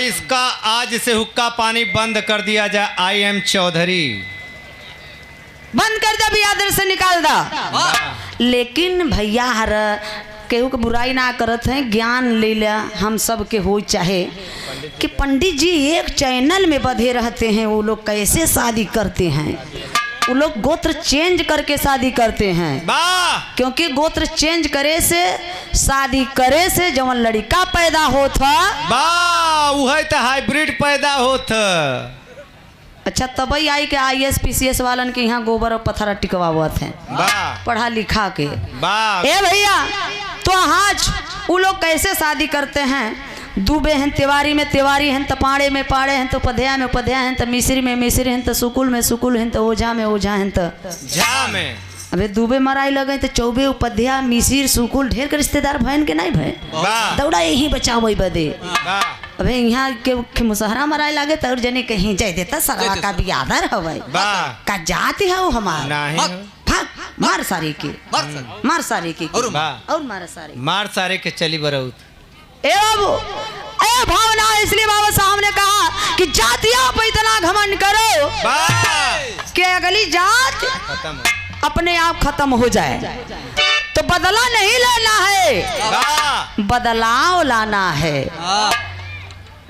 [SPEAKER 2] इसका आज से हुक्का पानी बंद कर दिया जाए। आई एम चौधरी
[SPEAKER 1] बंद कर दे, बियादर से निकाल दा। लेकिन भैया हर केहू के बुराई ना करत हैं, ज्ञान ले लिया हम सब के हो चाहे कि पंडित जी एक चैनल में बधे रहते हैं, वो लोग कैसे शादी करते हैं? वो लोग गोत्र चेंज करके शादी करते हैं, क्योंकि गोत्र चेंज करे से शादी करे से जवन लड़का पैदा होता
[SPEAKER 2] वह तो हाइब्रिड पैदा होता।
[SPEAKER 1] अच्छा तब ही आई के IAS PCS वालन के यहाँ गोबर और पत्थर टिकवावत हैं पढ़ा लिखा के। ए भैया तो आज वो लोग कैसे शादी करते हैं? दुबे हैं तिवारी में तिवारी हैं, तो पाड़े में पाड़े हैं, तो पधिया में पधिया हैं, तो मिस्री में मिस्री हैं, तो सुकुल में सुकुल हैं, तो ओझा में ओझा हैं, तो
[SPEAKER 2] झा में।
[SPEAKER 1] अबे दुबे मराई लगे तो चौबे उपध्या मिसिर सुकुल ढेर के रिश्तेदार भैन के नहीं भय दौड़ा यही बचाओ वही बदे। अबे यहाँ के मुसहरा मराई लगे तो जने कहीं जाए देता सरवा का भी आदर हवे का जाति है वो हमारा मार सारे के मार सारे के और
[SPEAKER 2] मार सारे के चली बरौत।
[SPEAKER 1] ए बाबू ए भावना, इसलिए बाबा साहब ने कहा कि जातियों पर इतना घमंड करो कि अगली जात अपने आप खत्म हो जाए। तो बदला नहीं लेना है, बदलाव लाना है।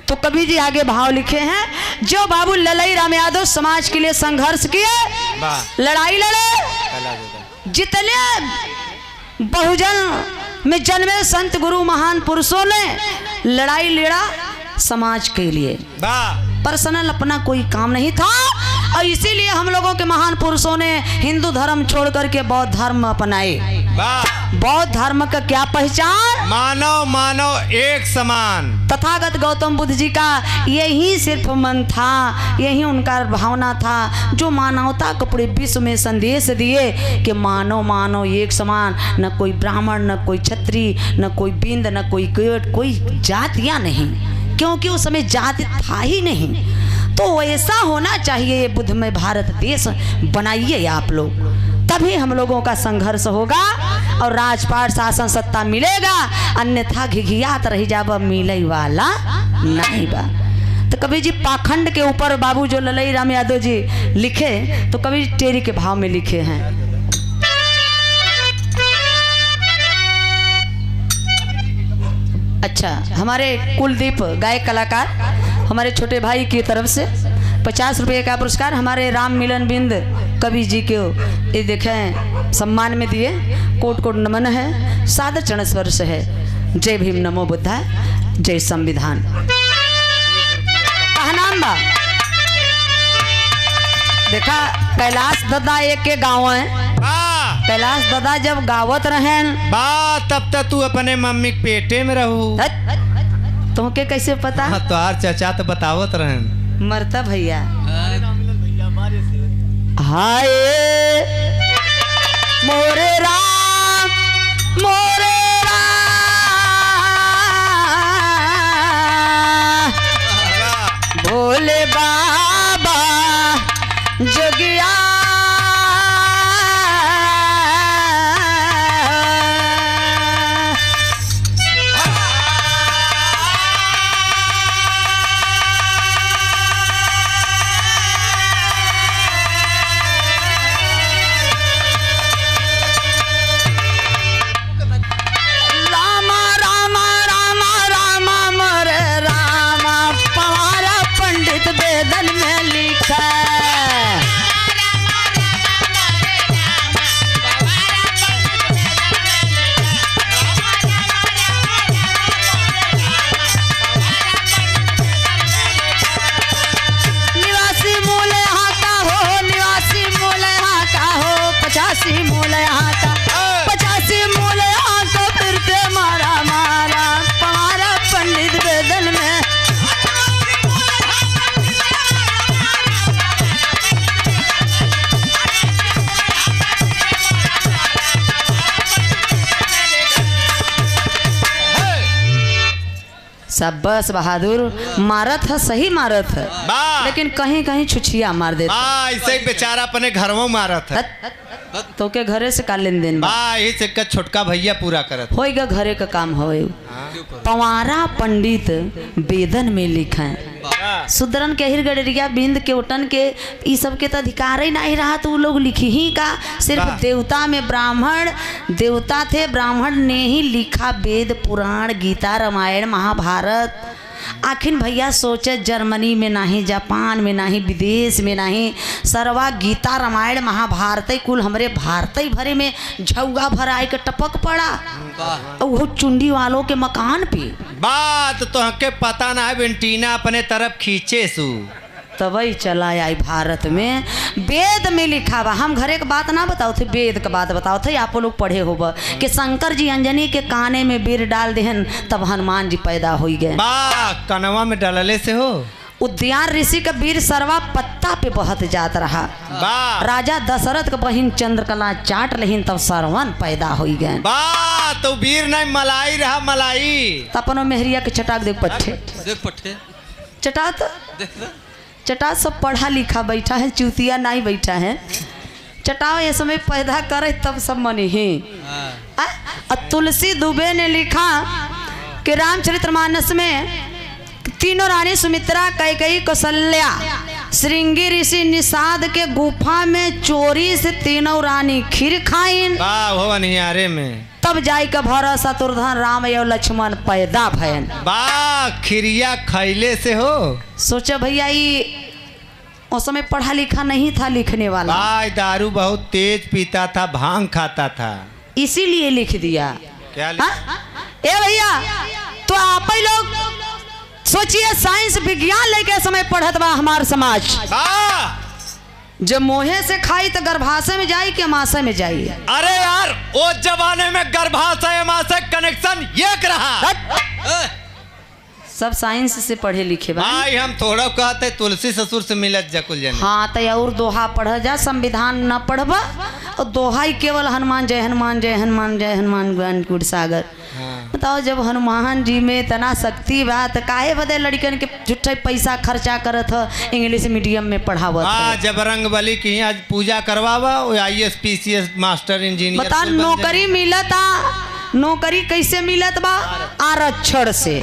[SPEAKER 1] तो कवि जी आगे भाव लिखे हैं, जो बाबू ललई राम यादव समाज के लिए संघर्ष किए, लड़ाई लड़े, जितने बहुजन में जन्मे संत गुरु महान पुरुषों ने लड़ाई लड़ा समाज के लिए, पर्सनल अपना कोई काम नहीं था। और इसीलिए हम लोगों के महान पुरुषों ने हिंदू धर्म छोड़ करके बौद्ध धर्म अपनाए। बौद्ध धर्म का क्या पहचान?
[SPEAKER 2] मानव मानव एक समान।
[SPEAKER 1] तथागत गौतम बुद्ध जी का यही सिर्फ मन था, यही उनका भावना था, जो मानवता को पूरे विश्व में संदेश दिए कि मानव मानव एक समान, न कोई ब्राह्मण, न कोई क्षत्रिय, न कोई बिंद, न कोई केवट, कोई जातियां नहीं, क्योंकि उस समय जाति था ही नहीं। तो ऐसा होना चाहिए, ये बुद्धमय भारत देश बनाइए आप लोग, तभी हम लोगों का संघर्ष होगा और राजपाट शासन सत्ता मिलेगा, अन्यथा घिघियात रही जाब मिले वाला नहीं बा। तो कवि जी पाखंड के ऊपर बाबू जो ललई राम यादव जी लिखे, तो कवि टेरी के भाव में लिखे हैं। अच्छा, हमारे कुलदीप गायक कलाकार हमारे छोटे भाई की तरफ से 50 रुपये का पुरस्कार हमारे राम मिलन बिंद कवि जी को ये देखें सम्मान में दिए। कोट कोट नमन है, सादर चरण स्पर्श है। जय भीम, नमो बुद्धाय, जय संविधान। नाम बा देखा कैलाश दादा एक के गाँव है।
[SPEAKER 2] बा
[SPEAKER 1] कैलाश दादा जब गावत रहें
[SPEAKER 2] बा तब तक तू अपने मम्मी के पेटे में रहू।
[SPEAKER 1] तुमके कैसे पता?
[SPEAKER 2] हाँ, तोहार चाचा तो बतावत रहन।
[SPEAKER 1] मरता भैया हाय मोरे राम मोरे राम भोले बाबा जोगिया वेदन में लिखा निवासी मूल यहाँ का हो, निवासी मूल यहाँ का हो, 85 मूल यहाँ का, 85 मूल यहाँ का, फिर से मारा मारा पवारा पंडित वेदन में। बस बहादुर मारत है, सही मारत है, लेकिन कहीं कहीं छुछिया मार देता।
[SPEAKER 2] ऐसे बेचारा अपने घरों मारत है।
[SPEAKER 1] तो के घरे से का लेन देन
[SPEAKER 2] से छोटका भैया पूरा करत
[SPEAKER 1] होएगा, घरे का काम हो। पवारा पंडित वेदन में लिखे सुदरन के हिर गडरिया बिंद के उठन के ई सब के तो अधिकार ही नहीं रहा, तो वो लोग लिखी ही का। सिर्फ देवता में ब्राह्मण देवता थे, ब्राह्मण ने ही लिखा वेद पुराण गीता रामायण महाभारत। आखिर भैया सोचे जर्मनी में नहीं, जापान में नहीं, विदेश में नहीं, सर्वा गीता रामायण महाभारत कुल हमरे भारत भरे में झौगा भराए के टपक पड़ा, वो चुंडी वालों के मकान पे।
[SPEAKER 2] बात तो हके पता ना है, बेंटीना अपने तरफ खींचे सु
[SPEAKER 1] तभी चला आई भारत में। वेद में लिखा बा, हम घरे के बात ना बताओ थे, वेद का बात बताओ थे। आप लोग पढ़े हो कि शंकर जी अंजनी के काने में बीर डाल देहन तब हनुमान जी पैदा हो गए।
[SPEAKER 2] कनवा में डालले से हो।
[SPEAKER 1] उद्यान ऋषि का वीर सरवा पत्ता पे बहत जात रहा। राजा दशरथ का बहिन चंद्रकला चाट लहीन तब सरवन पैदा हो गए।
[SPEAKER 2] तो वीर नहीं मलाई रहा, मलाई
[SPEAKER 1] तपनो मेहरिया के चटाक देख पट्टे
[SPEAKER 3] देख पट्टे
[SPEAKER 1] चटा तो चटा सब पढ़ा लिखा बैठा है, चूतिया नहीं बैठा है। चटाओ ये समय पैदा करे तब सब मनी ही। तुलसी दुबे ने लिखा कि रामचरितमानस में तीनों रानी सुमित्रा, कैकेयी, कौशल्या, श्रृंगी ऋषि निषाद के गुफा में चोरी से तीनों रानी खीर खाइन।
[SPEAKER 2] में
[SPEAKER 1] तब जाई का भरत शत्रुघ्न राम और लक्ष्मण पैदा भयन।
[SPEAKER 2] खिरिया खैले से हो।
[SPEAKER 1] सोचा भैया उस समय पढ़ा लिखा नहीं था लिखने वाला।
[SPEAKER 2] दारू बहुत तेज पीता था, भांग खाता था,
[SPEAKER 1] इसीलिए लिख दिया।
[SPEAKER 2] क्या
[SPEAKER 1] ए भैया तो आप ही लोग सोचिए, साइंस विज्ञान लेके समय पढ़त बा हमार समाज। जब मोहे से खाई तो गर्भाशय में जाई कि अमाशय में जाई?
[SPEAKER 2] अरे यार वो जमाने में गर्भाशय अमाशय कनेक्शन एक रहा।
[SPEAKER 1] सब साइंस से पढ़े लिखे
[SPEAKER 2] भाई, हम थोड़ा कहते तुलसी ससुर से मिलत जकुल जन।
[SPEAKER 1] हाँ तो और दोहा पढ़ जा, संविधान न पढ़बा और दोहा ही केवल हनुमान जय हनुमान जय हनुमान जय हनुमान ज्ञान गुड़ सागर। बताओ जब हनुमान जी में इतना शक्ति बा तो काहे बदे लड़कन के झूठे पैसा खर्चा करत ह इंग्लिश मीडियम में पढ़ावत।
[SPEAKER 2] जब रंग बली की आज पूजा करवावा, IAS PCS मास्टर इंजीनियर।
[SPEAKER 1] बता नौकरी मिलता, नौकरी कैसे मिलत बा? आरक्षण से।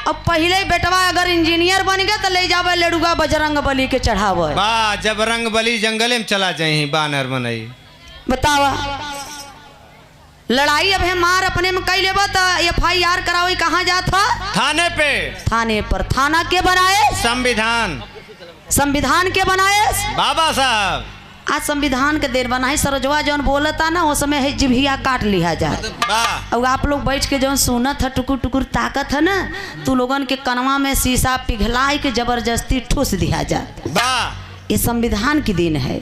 [SPEAKER 1] अब पहले बेटवा अगर इंजीनियर बन गया तो ले जावे लड़ुआ बजरंग बली के चढ़ावे।
[SPEAKER 2] जब रंग बली जंगले में चला जाए बानर बनाई।
[SPEAKER 1] बतावा लड़ाई अब है मार अपने में कई लेबा तो FIR करावे कहाँ जात था?
[SPEAKER 2] थाने पे। थाने
[SPEAKER 1] पर थाना के बनाए?
[SPEAKER 2] संविधान।
[SPEAKER 1] संविधान के बनाए?
[SPEAKER 2] बाबा साहब।
[SPEAKER 1] आज संविधान के देर बनाई सरोजवा जौन बोलता ना वो समय है जिभिया काट लिया जाए। अब आप लोग बैठ के जौन सुनत है टुकुर टुकुर ताकत है ना, तू लोगन के कनवा में शीशा पिघलाई के जबरदस्ती ठूस दिया जाए। ये संविधान की दिन है।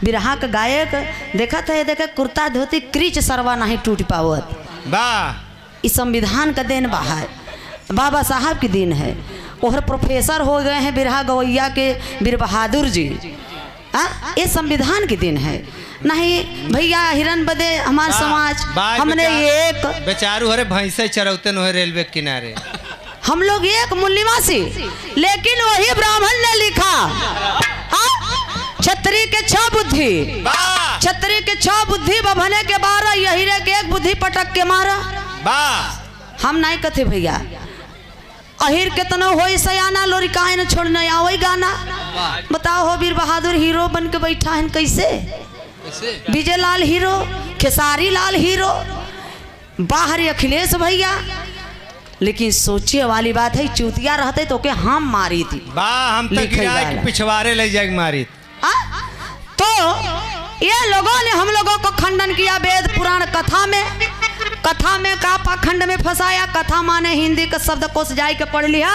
[SPEAKER 1] बिरहा का गायक देखा था, देखा कुर्ता धोती क्रीच सरवा नहीं टूट पावत।
[SPEAKER 2] वाह
[SPEAKER 1] इस संविधान का दिन बाहर बाबा साहब की दिन है। और प्रोफेसर हो गए हैं बिरहा गवैया के बीर बहादुर जी। ये संविधान की दिन है। नहीं भैया हिरन बदे हमारे समाज हमने एक
[SPEAKER 2] बेचारू हरे भैंसे चरौते न रेलवे किनारे
[SPEAKER 1] हम लोग एक मूल्यवासी, लेकिन वही ब्राह्मण ने लिखा छतरी के 6 बुद्धि, छतरी के 6 बुद्धि बभने के 12, यही रे के 1 बुद्धि पटक के मारा। हम नहीं कथे भैया अहिर कितना हो सयाना लोरी काहे न छोड़ने आवई गाना। बताओ हो बीर बहादुर हीरो बन के बैठा है कैसे, विजय लाल हीरो, खेसारी लाल हीरो, बाहर अखिलेश भैया। लेकिन सोचे वाली बात है चूतिया रहते तो के हम मारी थी।
[SPEAKER 2] हम तो पिछवाड़े ले जाए मारी।
[SPEAKER 1] तो ये लोगों ने हम लोगों को खंडन किया वेद पुराण कथा में। कथा में का पाखंड में फंसाया। कथा माने हिंदी का शब्द कोश जाय के पढ़ लिया।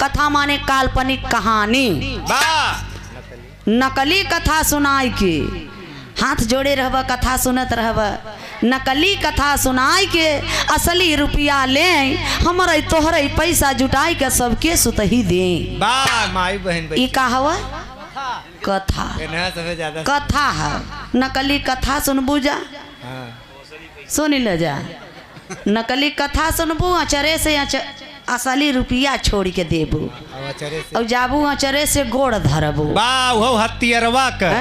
[SPEAKER 1] कथा माने काल्पनिक कहानी, नकली कथा सुनाई के। हाथ जोड़े रहबा कथा सुनत रहबा, नकली कथा सुनाई के असली रुपया ले हमारे तोहरे पैसा जुटाई के सबके सुतही दे।
[SPEAKER 2] माई बहन
[SPEAKER 1] ई का हवा कथा, कथा है नकली कथा सुनबू जा। सुन ले जा नकली कथा सुनबू अचरे से असली रुपया छोड़ के देबू और जाबू अचरे से गोड़ धरबू।
[SPEAKER 2] हथियारवा का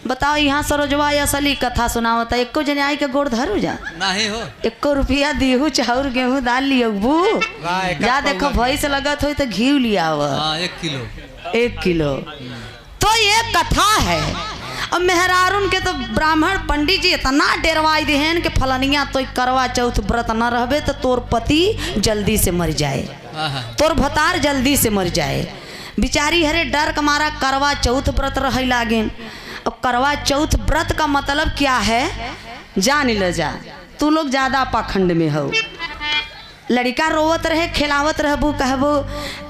[SPEAKER 1] बताओ यहाँ सरोजवा असली कथा सुनावता एको जने आई के गोड़ धरू जा
[SPEAKER 3] नहीं हो।
[SPEAKER 1] 1 रुपया दीहू चाउर गेहूँ दाल लियो बू जा देखो भैंस लगत हो तो घी लिया 1 किलो। तो ये कथा है। अब मेहरारून के तो ब्राह्मण पंडित जी इतना डेरवाई देहन के फलनिया तो करवा चौथ व्रत न रहबे तो तोर पति जल्दी से मर जाए, तोर भतार जल्दी से मर जाए। बिचारी हरे डर के मारा करवा चौथ व्रत रह लागिन। अब करवा चौथ व्रत का मतलब क्या है जान ले जा। तू लोग ज्यादा पाखंड में हो। लड़का रोवत रहे खिलावत रहबू कहबू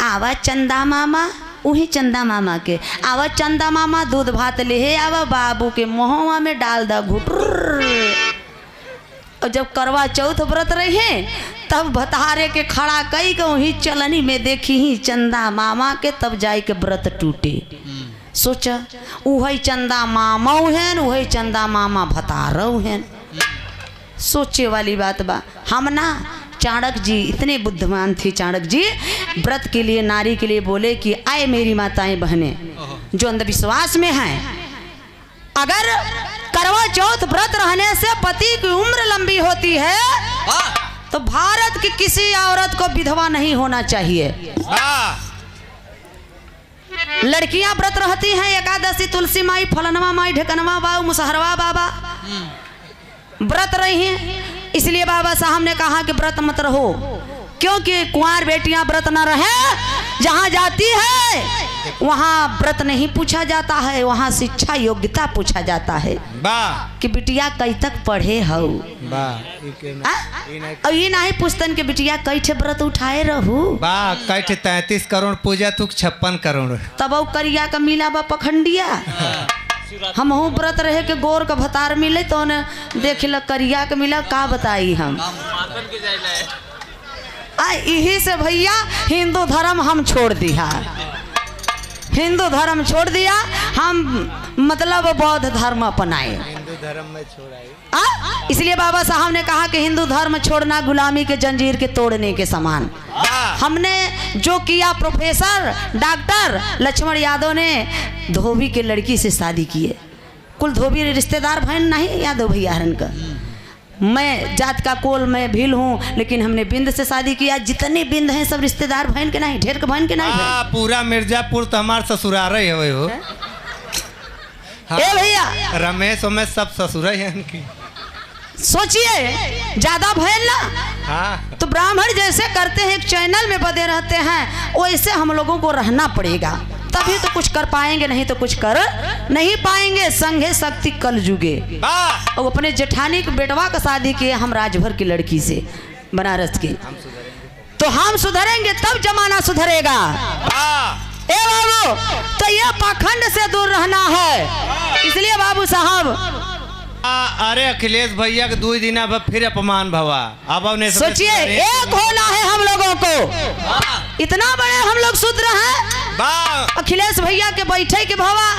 [SPEAKER 1] आवा चंदा मामा, वही चंदा मामा के आवा चंदा मामा दूध भात ले आवा बाबू के मुहवा में डाल दा घुटर। और जब करवा चौथ व्रत रहे तब भतारे के खड़ा कई के वही चलनी में देखी ही चंदा मामा के तब जाई के व्रत टूटे। सोचा वही चंदा मामा हैं, वही चंदा मामा भतारो हैं। सोचे वाली बात बा। हम ना चाणक्य जी इतने बुद्धिमान थे। चाणक्य जी व्रत के लिए नारी के लिए बोले कि आए मेरी माताएं बहनें जो अंधविश्वास में हैं, अगर करवा चौथ व्रत रहने से पति की उम्र लंबी होती है तो भारत की किसी औरत को विधवा नहीं होना चाहिए। लड़कियां व्रत रहती हैं एकादशी तुलसी माई फलनवा माई ढेकनवा बाबू मुसहरवा बाबा व्रत रही हैं। इसलिए बाबा साहब ने कहा कि व्रत मत रहो, क्योंकि कुंवार बेटियां व्रत न रहे। जहां जाती है वहां व्रत नहीं पूछा जाता है, वहां शिक्षा योग्यता पूछा जाता है कि बिटिया कई तक पढ़े हो। और ये नहीं पूछतन कि बिटिया कई ठे व्रत उठाए रहू।
[SPEAKER 2] कई ठे 33 करोड़ पूजा तू 56 करोड़
[SPEAKER 1] तब करिया का मिला बा पखंडिया। हम हूँ व्रत रहे के गोर का भतार मिले तो न देख ल करिया के मिला का बताई हम। यही से भैया हिंदू धर्म हम छोड़ दिया, हिंदू धर्म छोड़ दिया। हम मतलब बौद्ध धर्म अपनाए,
[SPEAKER 2] हिंदू धर्म में छोड़ाई।
[SPEAKER 1] इसलिए बाबा साहब ने कहा कि हिंदू धर्म छोड़ना गुलामी के जंजीर के तोड़ने के समान। हमने जो किया प्रोफेसर डॉक्टर लक्ष्मण यादव ने धोबी के लड़की से शादी किए। कुल धोबी रिश्तेदार बहन नहीं यादव भैया हरन का। मैं जात का कोल मैं भील हूँ, लेकिन हमने बिंद से शादी किया। जितने बिंद हैं सब रिश्तेदार बहन के नहीं, ढेर के बहन के नहीं।
[SPEAKER 2] पूरा मिर्जापुर तो हमारे ससुराल है हो।
[SPEAKER 1] ए भैया
[SPEAKER 2] रमेश उमेश सब ससुर है इनकी।
[SPEAKER 1] सोचिए ज्यादा भयल ना। तो ब्राह्मण जैसे करते हैं एक चैनल में बदे रहते हैं, वैसे हम लोगों को रहना पड़ेगा, तभी तो कुछ कर पाएंगे, नहीं तो कुछ कर नहीं पाएंगे। संघे शक्ति कल जुगे। और अपने जेठानी के बेटवा का शादी किए हम राजभर की लड़की से बनारस की। तो हम सुधरेंगे तब जमाना सुधरेगा। ए बाबू, तो ये पाखंड से दूर रहना है। इसलिए बाबू साहब,
[SPEAKER 2] अरे अखिलेश भैया के 2 दिन अब फिर अपमान भवा। अब
[SPEAKER 1] सोचिए, एक होना है हम लोगों को। इतना बड़े हम लोग शूद्र हैं। अखिलेश भैया के बैठे के भवा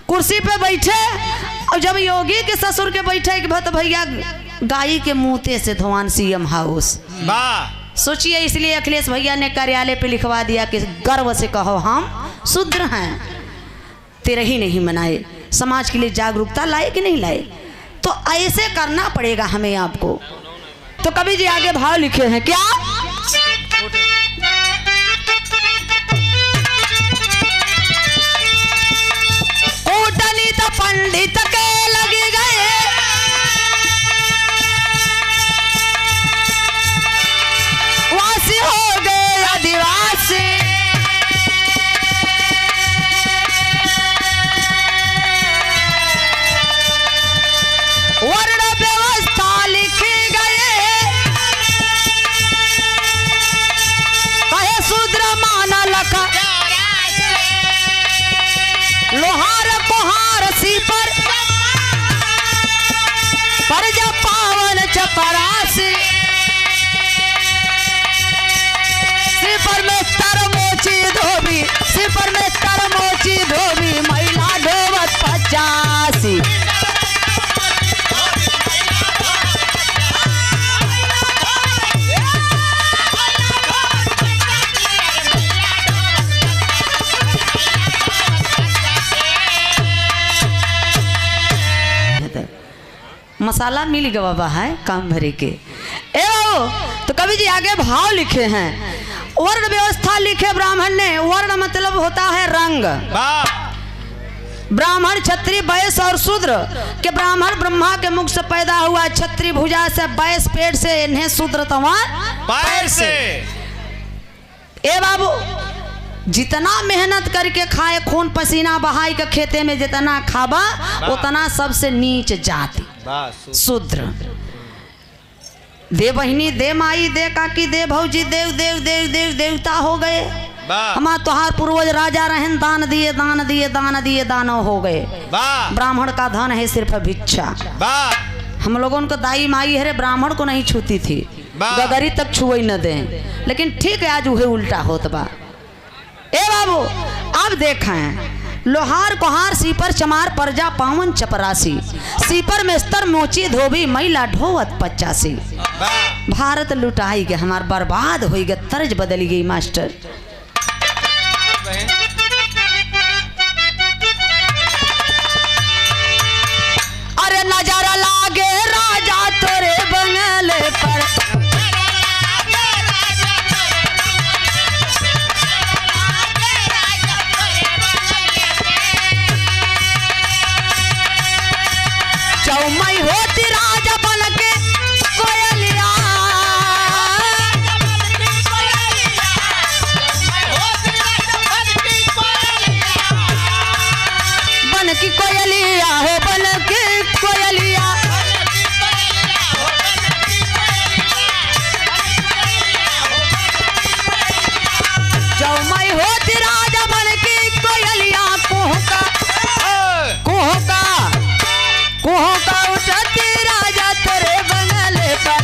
[SPEAKER 1] कुर्सी पे बैठे, और जब योगी के ससुर के बैठे के तो भैया गाय के मुंहते से धोवान सीएम हाउस। सोचिए, इसलिए अखिलेश भैया ने कार्यालय पे लिखवा दिया कि गर्व से कहो हम शूद्र हैं। तेरे ही नहीं मनाए, समाज के लिए जागरूकता लाए कि नहीं लाए, तो ऐसे करना पड़ेगा हमें आपको। तो कवि जी आगे भाव लिखे हैं क्या? कूटनीत पंडित के लगे गए, वासी हो गए आदिवासी। वर्ण व्यवस्था लिखे गए, कहे शूद्र माना लखा, लोहार कुहार सीपर, परजा पावन चपरासी। सिपर में तरमोची धोबी, सिपर में तरमोची धोबी, महिला ढोवत 85। मसाला मिल गया बाबा है काम भरे के। ए तो कवि जी आगे भाव लिखे हैं। वर्ण व्यवस्था लिखे ब्राह्मण ने। वर्ण मतलब होता है रंग। ब्राह्मण, क्षत्रिय, वैश्य और शूद्र के ब्राह्मण ब्रह्मा के मुख से पैदा हुआ, क्षत्रिय भुजा से, वैश्य पेट से, इन्हें शूद्र तवान पैर से। ए बाबू, जितना मेहनत करके खाए, खून पसीना बहाई के खेते में जितना खाबा, उतना सबसे नीच जाति शूद्र। दे बहिनी, दे माई, दे काकी, दे भौजी, देव देव देव देव देवता हो गए। हमारा तोहार पूर्वज राजा रहन, दान दिए दान दिए दान दिए दानो हो गए। ब्राह्मण का धन है सिर्फ भिक्षा। हम लोगों को दाई माई है, ब्राह्मण को नहीं छूती थी, गगरी तक छुए न दे। लेकिन ठीक है, आज उहे उल्टा होत बा। ए बाबू, अब देखें, लोहार कुहार सीपर चमार परजा पावन चपरासी। सीपर में स्तर मोची धोबी, महिला ढोवत 85। भारत लुटाई गया, हमार बर्बाद हो गया, तर्ज बदल गई मास्टर। अरे नजारा लागे राजा तोरे बंगले पर, चौमई होती राजा बन के कोयलिया, बन की कोयलिया हो, बन की कोयलिया। चौमई होती राजा बन की कोयलिया, कोहका कोहका कोहका उठती राजा तेरे बंगले पर,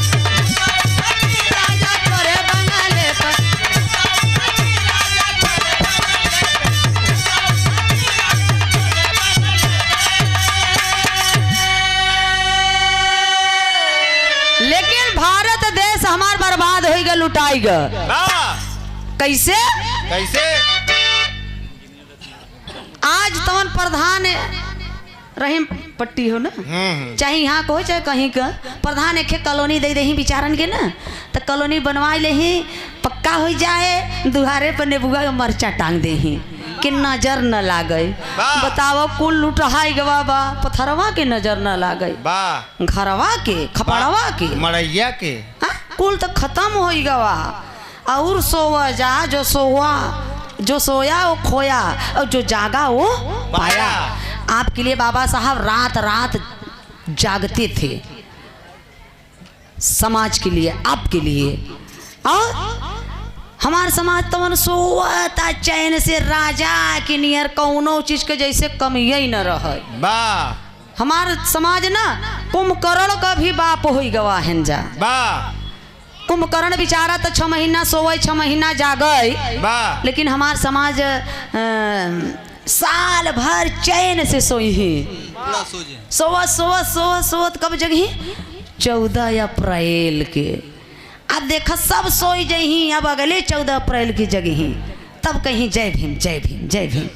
[SPEAKER 1] राजा तेरे बंगले पर। लेकिन भारत देश हमार बर्बाद हो गया, लुटाई गया। कैसे
[SPEAKER 2] कैसे?
[SPEAKER 1] आज तवन प्रधान रहीम पट्टी हो ना, चाहे यहाँ को चाहे कहीं का प्रधान एक कॉलोनी दे दही बिचारन के ना, तो कॉलोनी बनवा ले ही, पक्का हो जाए, दुहारे पर नेबुआ मरचा टांग दे ही कि नजर न लागे। बताओ, कुल लुटाई गवा बा, पथरवा के नजर न लागे, घरवा के, खपड़वा के,
[SPEAKER 2] मड़ैया के,
[SPEAKER 1] कुल तो खत्म हो गवा। और सोवा जा, जो सोवा, जो सोया वो खोया, और जो जागा वो पाया। आपके लिए बाबा साहब रात रात जागते थे, समाज के लिए, आपके लिए। और हमार समाज तवन सोता चैन से राजा के नियर कौनो चीज के जैसे कमिए न रह।
[SPEAKER 2] बा
[SPEAKER 1] हमार समाज ना कुंभकर्ण का भी बाप हो गवा है जा।
[SPEAKER 2] बा
[SPEAKER 1] कुंभकर्ण बेचारा तो 6 महीना सोवे 6 महीना जागे,
[SPEAKER 2] बा
[SPEAKER 1] लेकिन हमार समाज साल भर चैन से सोई ही। सोवत कब जगही 14 अप्रैल के। अब देखा सब सोई जही, अब अगले 14 अप्रैल की जगही तब कहीं जय भीम जय भीम जय भीम।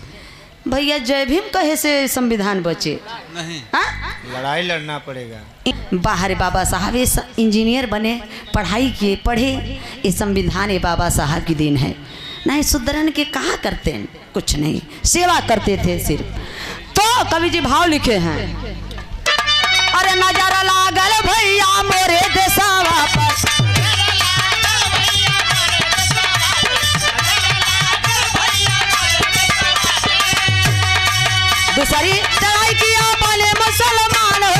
[SPEAKER 1] भैया जय भीम कहे से संविधान बचे
[SPEAKER 3] नहीं,
[SPEAKER 2] लड़ाई लड़ना पड़ेगा।
[SPEAKER 1] बाहर बाबा साहब ये इंजीनियर बने, पढ़ाई किए, पढ़े, ये संविधान ये बाबा साहब की देन है। नहीं सुधरन के कहा करते हैं, कुछ नहीं, सेवा करते थे सिर्फ। तो कवि जी भाव लिखे हैं, अरे नजारा लागल भैया मोरे देशवा पर, दूसरी चढ़ाई किया बने मुसलमान हो।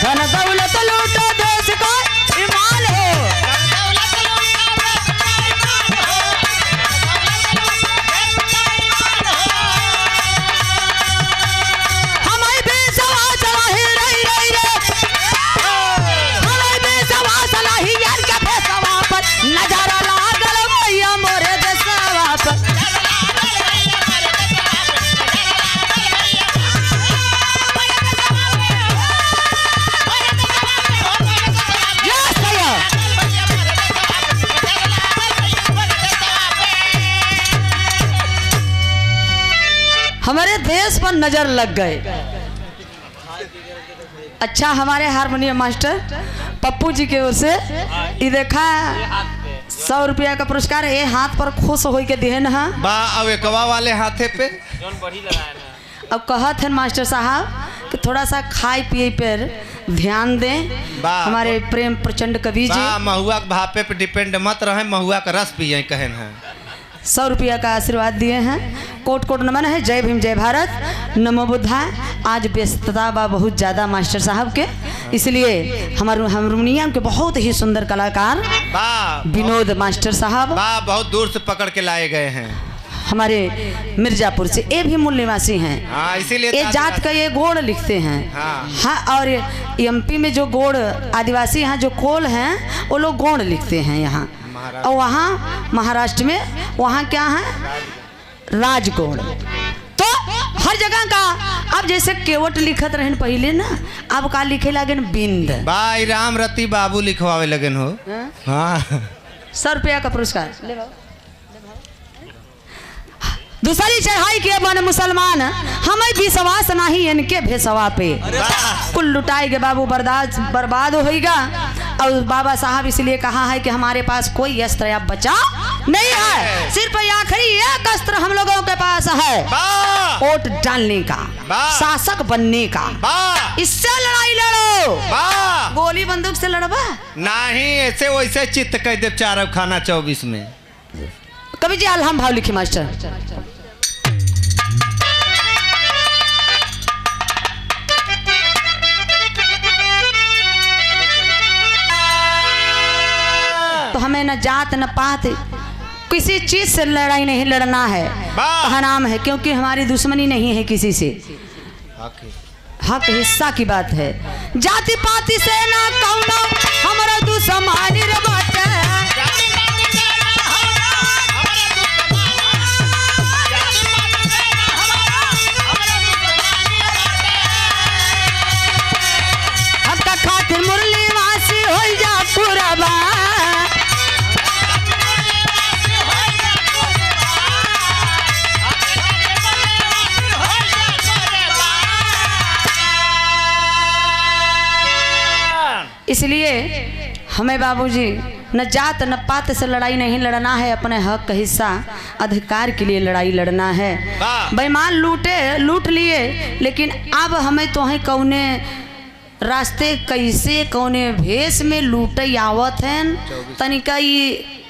[SPEAKER 1] धन दौलत लूटो देश का ईमान हो। हमारी बेसवा चलाही रही रही रे, हमारी बेसवा चलाही यार के बेसवा पर, नजारा लागल भैया मोरे देशवा पर। हमारे देश पर नजर लग गए। अच्छा हमारे हारमोनियम मास्टर पप्पू जी की ओर से ये देखा 100 रुपया का पुरस्कार ये हाथ पर खुश हो के देन है।
[SPEAKER 2] बा अब एकवा वाले हाथे पे
[SPEAKER 1] अब कहत है मास्टर साहब कि थोड़ा सा खाए पिए पर ध्यान दें। हमारे प्रेम प्रचंड कवि जी
[SPEAKER 2] महुआ के भापे पे डिपेंड मत रहे, महुआ का रस पिए कहन है।
[SPEAKER 1] 100 रुपया का आशीर्वाद दिए हैं। कोट कोट नमन है। जय भीम जय भारत नमो बुद्धाय। आज व्यस्तता बा बहुत ज़्यादा मास्टर साहब के, इसलिए हमारे हारमोनियम के बहुत ही सुंदर कलाकार विनोद मास्टर साहब
[SPEAKER 2] बहुत दूर से पकड़ के लाए गए हैं।
[SPEAKER 1] हमारे मिर्जापुर से, ये भी मूल निवासी हैं।
[SPEAKER 2] इसीलिए
[SPEAKER 1] ये जात का ये गोड़ लिखते हैं। हाँ और एमपी में जो गोड़ आदिवासी यहाँ जो कोल हैं वो लोग गोड़ लिखते हैं यहाँ, और वहाँ महाराष्ट्र में वहाँ क्या है राजगोड़। तो हर जगह का अब जैसे केवट लिखत रहन पहले ना, अब का लिखे लगन बिंद।
[SPEAKER 2] भाई राम रति बाबू लिखवावे लगन हो। हाँ
[SPEAKER 1] 100 रुपया का पुरस्कार ले भाव। दूसरी चढ़ाई के मन मुसलमान, हमें विश्वास नहीं इनके भेसवा पे, कुल लुटाएगे बाबू बर्बाद होगा। और बाबा साहब इसलिए कहा है कि हमारे पास कोई अस्त्र या बचा नहीं है, सिर्फ आखिरी एक अस्त्र हम लोगों के पास है, वोट डालने का, शासक बनने का। इससे लड़ाई लड़ो, गोली बंदूक से लड़बा
[SPEAKER 2] नहीं, ऐसे वैसे चित्त कह दे चार खाना 24 में।
[SPEAKER 1] कवि जी अलहम भाव लिखी मास्टर। तो हमें न जात न पात किसी चीज से लड़ाई नहीं लड़ना है, कहा नाम है, क्योंकि हमारी दुश्मनी नहीं है किसी से। हक हिस्सा की बात है, जाति पाति से ना कौनो हमारा दुश्मनी रे बाटे। हक खातिर मुरली वासी हो जा पूरा बा, इसलिए हमें बाबूजी न जात न पात से लड़ाई नहीं लड़ना है, अपने हक हिस्सा अधिकार के लिए लड़ाई लड़ना है। बेईमान लूट लिए, लेकिन अब हमें तो है कौने रास्ते कैसे कौने भेष में लूट आवत हैं, तनिका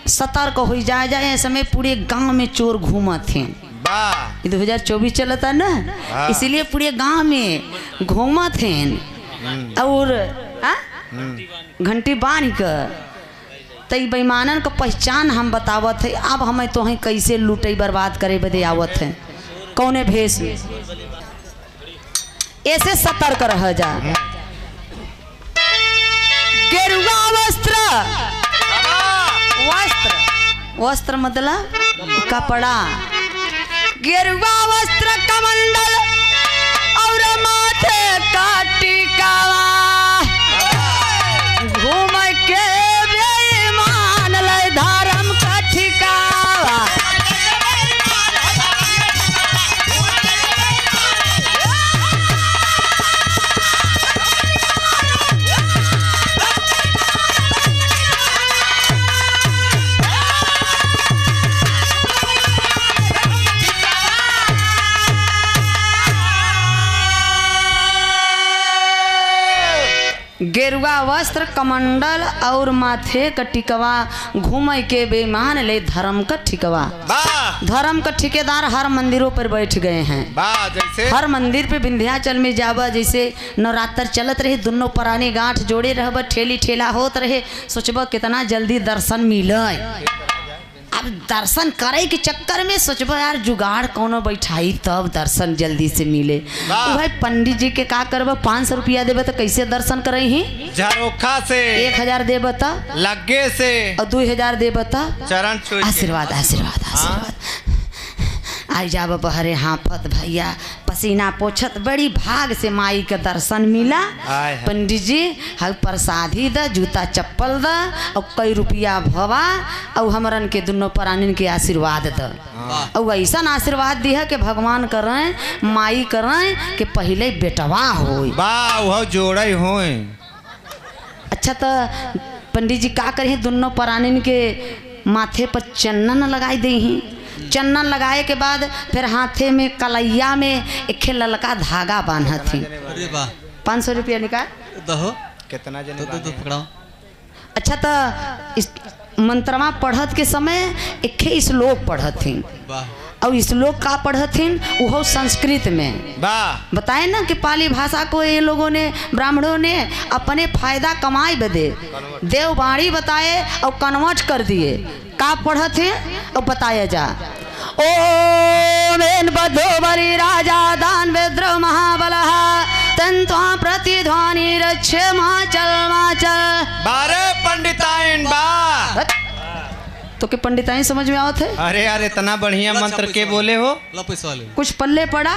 [SPEAKER 1] सतर्क हो जाए। समय पूरे गांव में चोर घूमत हैं,
[SPEAKER 2] वाह।
[SPEAKER 1] ये 2024 चलता ना,
[SPEAKER 2] हाँ।
[SPEAKER 1] इसीलिए पूरे गांव में घूमत हैं और घंटी बांध कर तई बेईमानन को पहचान हम बतावत है। अब हमें तो हैं कैसे लूटे बर्बाद करे बदे आवत है कौने भेष में, ऐसे सतर्क रह जा। गेरुआ वस्त्र, वस्त्र वस्त्र मतलब कपड़ा, गेरुआ वस्त्र कमंडल और माथे का टिकावा, घूम के बेईमान ले धर्म का ठिकावा। गेरुआ वस्त्र कमंडल और माथे का टिकवा, घूम के बेईमान ले धर्म का ठिकवा। धर्म का ठेकेदार हर मंदिरों पर बैठ गए हैं।
[SPEAKER 2] जैसे
[SPEAKER 1] हर मंदिर पे विंध्याचल में जावा, जैसे नवरात्र चलत रहे, दोनों पुराने गांठ जोड़े रहब, ठेली ठेला होत रहे, सोचब कितना जल्दी दर्शन मिले। अब दर्शन करे के चक्कर में सोचब यार जुगाड़ कोनो बैठाई तब दर्शन जल्दी से मिले। भाई पंडित जी के का करब, 500 रुपया देवे तो कैसे दर्शन करे ही?
[SPEAKER 2] झरोखा से
[SPEAKER 1] 1000 देव तो
[SPEAKER 2] लगे से
[SPEAKER 1] और 2000 देव तो
[SPEAKER 2] चरण छू के।
[SPEAKER 1] आशीर्वाद आशीर्वाद आशीर्वाद। आई जाब बहरे हाफत भैया पसीना पोछत, बड़ी भाग से माई के दर्शन मिला। पंडित जी हल प्रसादी द, जूता चप्पल द और कई रुपया भवा और हमरन के दोनों प्राणिन के आशीर्वाद द। और ऐसा आशीर्वाद दिया कि भगवान करें माई करें कि पहले बेटवा हो।
[SPEAKER 2] वाह जोड़े हो।
[SPEAKER 1] अच्छा तो पंडित जी का करें, दोनों प्राणिन के माथे पर चंदन लगाई दे ही। चंदन लगाए के बाद फिर हाथे में कलैया में एक ललका धागा बांधा थी। 500 रुपया निकाल
[SPEAKER 3] दहो
[SPEAKER 2] कितना जने
[SPEAKER 3] तो पकड़ाओ।
[SPEAKER 1] अच्छा तो इस मंत्रमा पढ़त के समय एक श्लोक पढ़त थी और श्लोक का पढ़त थी वो संस्कृत में। बताए ना कि पाली भाषा को ये लोगों ने ब्राह्मणों ने अपने फायदा कमाए बदे देववाणी बताए और कन्वर्ट कर दिए। का पढ़त है और बताया जा। ओम बधोबरी राजा दान विद्रोह महाबलः तंत्वा प्रतिध्वनि रक्षे माचल माचल।
[SPEAKER 2] 12 पंडिताइन बा
[SPEAKER 1] तो के पंडिताइन समझ में आवत है?
[SPEAKER 2] अरे यार इतना बढ़िया मंत्र के बोले हो।
[SPEAKER 1] कुछ पल्ले पड़ा?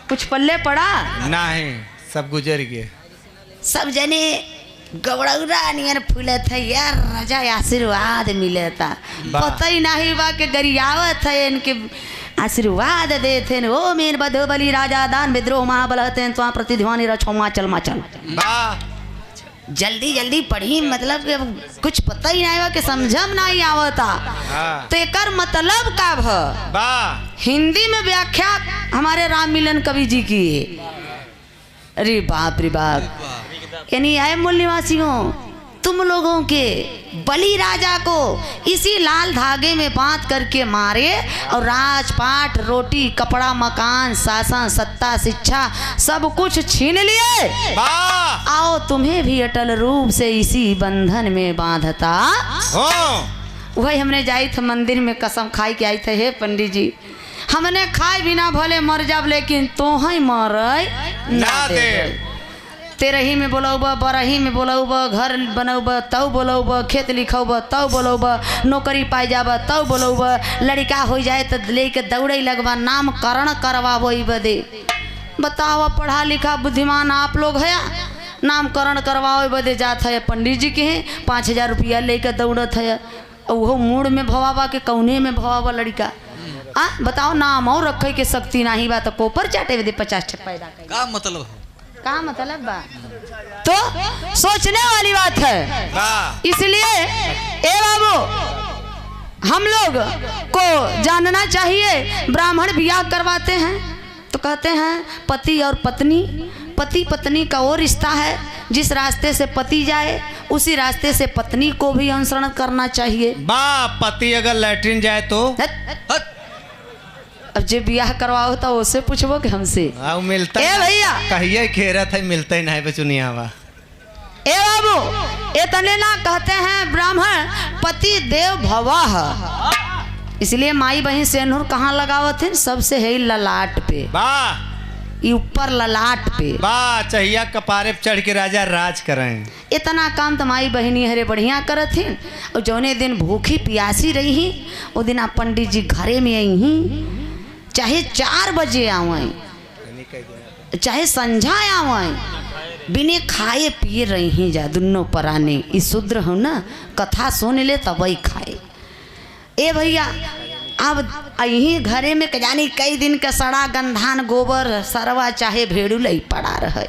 [SPEAKER 1] कुछ पल्ले पड़ा?
[SPEAKER 2] नहीं, सब गुजर गए।
[SPEAKER 1] सब जने गौड़ौरा नियर फूलत है यार, राजा आशीर्वाद मिलता। पता ही नहीं बा के गरियावत है इनके आशीर्वाद देते। ओ मेन बधोबली राजा दान विद्रोह महाबलते तो प्रतिध्वनि रक्षो माचल माचल। जल्दी जल्दी पढ़ी, मतलब कि कुछ पता ही नहीं बा कि समझम नहीं आवता। तो एकर मतलब का भ हिंदी में व्याख्या हमारे राम मिलन कवि जी की है। अरे बाप रे बाप, यानी आए मूल निवासियों, तुम लोगों के बलि राजा को इसी लाल धागे में बांध करके मारे और राजपाट रोटी कपड़ा मकान शासन सत्ता शिक्षा सब कुछ छीन लिए। आओ तुम्हें भी अटल रूप से इसी बंधन में बांधता वही। हमने जाई थे मंदिर में, कसम खाई के आई थे, हे पंडित जी हमने खाए बिना भले मर जाब लेकिन तो ही मर ना दे। तेरही में बोलौब, बरही में बोलौब, घर बनौब तब बोलौब, खेत लिखौब तब बोलौब, नौकरी पाई जाब तब बोलौब, लड़का हो जाए तो लेके दौड़े लगवा, नामकरण करवाबो बदे। बताओ पढ़ा लिखा बुद्धिमान आप लोग है, नामकरण करवाओ बदे जात है पंडित जी के हैं, 5000 रुपया लेकर दौड़त है। वो मूड में भवाबा के कौने में भवाबा लड़का। बताओ नाम और रखे के शक्ति नहीं बा तो कोपर चाटे बदे 50 पैदा
[SPEAKER 3] का मतलब
[SPEAKER 1] का मतलब बा? तो सोचने वाली बात है। इसलिए ए बाबू हम लोग को जानना चाहिए। ब्राह्मण ब्याह करवाते हैं तो कहते हैं पति और पत्नी पति पत्नी का वो रिश्ता है, जिस रास्ते से पति जाए उसी रास्ते से पत्नी को भी अनुसरण करना चाहिए।
[SPEAKER 2] बा पति अगर लैट्रिन जाए तो
[SPEAKER 1] अब जब ब्याह करवाओ तो उससे पूछबो कि हमसे
[SPEAKER 2] मिलता
[SPEAKER 1] ए भैया
[SPEAKER 2] कहिए खेरा था मिलता ही नहीं बचुनिया बा।
[SPEAKER 1] ए बाबू, ये तने ना कहते हैं ब्राह्मण पति देव भवः, इसलिए माई बहन सेनुर कहाँ लगावत है? सबसे है ललाट पे,
[SPEAKER 2] बा
[SPEAKER 1] ऊपर ललाट पे
[SPEAKER 2] बा चाहिए कपारे पे चढ़ के राजा राज करें।
[SPEAKER 1] इतना काम तो माई बहनी हरे बढ़िया करत थी। और जौने दिन भूखी प्यासी रही ही वो दिन आप पंडित जी घरे में आई ही, चाहे 4 बजे आवें चाहे संझा आवें, बिने खाए पिए रही ही जा दुनों पराने। इस शूद्र हो ना, कथा सुन ले तब ही खाए। ए भैया अब यही घरे में जानी कई दिन का सड़ा गंधान गोबर सरवा चाहे भेड़ू लई पड़ा रहे,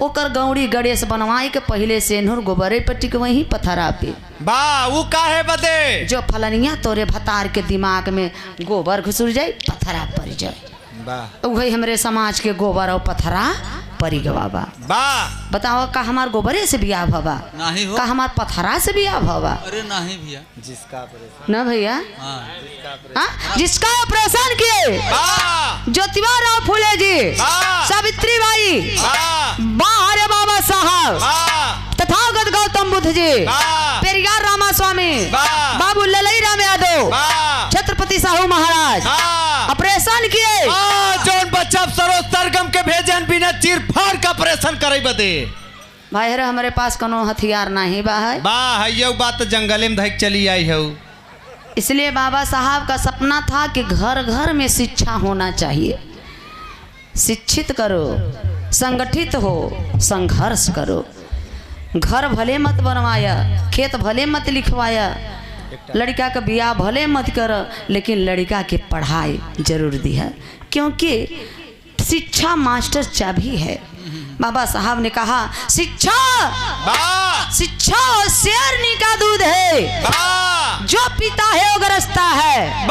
[SPEAKER 1] ओकर गौड़ी गणेश बनवाए के पहले से नूर गोबरे पे टिकवही पथरा पे।
[SPEAKER 2] बा वो काहे बदे
[SPEAKER 1] जो फलनिया तोरे भतार के दिमाग में गोबर घुसुर जाए पथरा पड़ जाए, वही हमरे समाज के गोबर और पथरा परी गवाबा। बा बताओ का हमार गोबरे से बियाह भवा
[SPEAKER 3] नहीं हो,
[SPEAKER 1] का हमार पथरा से बियाह भवा?
[SPEAKER 3] अरे नहीं भैया,
[SPEAKER 2] जिसका
[SPEAKER 1] ना भैया जिसका ऑपरेशन किए ज्योतिबा राव फूले जी, सावित्री बाई, बाहर बाबा साहब, तथागत गौतम बुद्ध जी, पेरियार रामा स्वामी, बाबू ललई राम यादव, छत्रपति साहू महाराज ऑपरेशन किए।
[SPEAKER 2] जौन बच्चा सरो सरगम के भेजन बिना चीर फाड़ का ऑपरेशन करे बदे।
[SPEAKER 1] भाई रे हमारे पास कोनो हथियार नहीं बा है।
[SPEAKER 2] बा है ये बात जंगले में धक चली आई है।
[SPEAKER 1] इसलिए बाबा साहब का सपना था कि घर घर में शिक्षा होना चाहिए। शिक्षित करो, संगठित हो, संघर्ष करो। घर भले मत बनवाया, खेत भले मत लिखवाया, लड़का का बियाह भले मत कर, लेकिन लड़का के पढ़ाई जरूर दी है, क्योंकि शिक्षा मास्टर चाबी है। बाबा साहब ने कहा शिक्षा शिक्षा शेरनी का दूध है, जो पीता है वो गरजता है।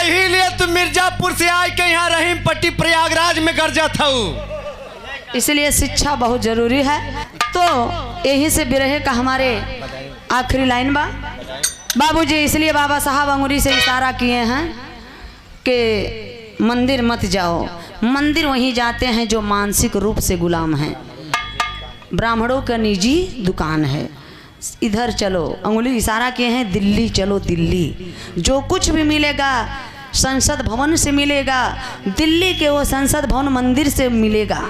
[SPEAKER 2] इसीलिए तुम मिर्जापुर से आए के यहाँ रहीम पट्टी प्रयागराज में गरजा था।
[SPEAKER 1] इसलिए शिक्षा बहुत जरूरी है। तो यही से बिरहे का हमारे आखिरी लाइन बा बाबूजी। इसलिए बाबा साहब अंगुरी से इशारा किए हैं कि मंदिर मत जाओ। मंदिर वहीं जाते हैं जो मानसिक रूप से गुलाम हैं। ब्राह्मणों का निजी दुकान है, इधर चलो। अंगुली इशारा किए हैं दिल्ली चलो दिल्ली। जो कुछ भी मिलेगा संसद भवन से मिलेगा, दिल्ली के वो संसद भवन मंदिर से मिलेगा,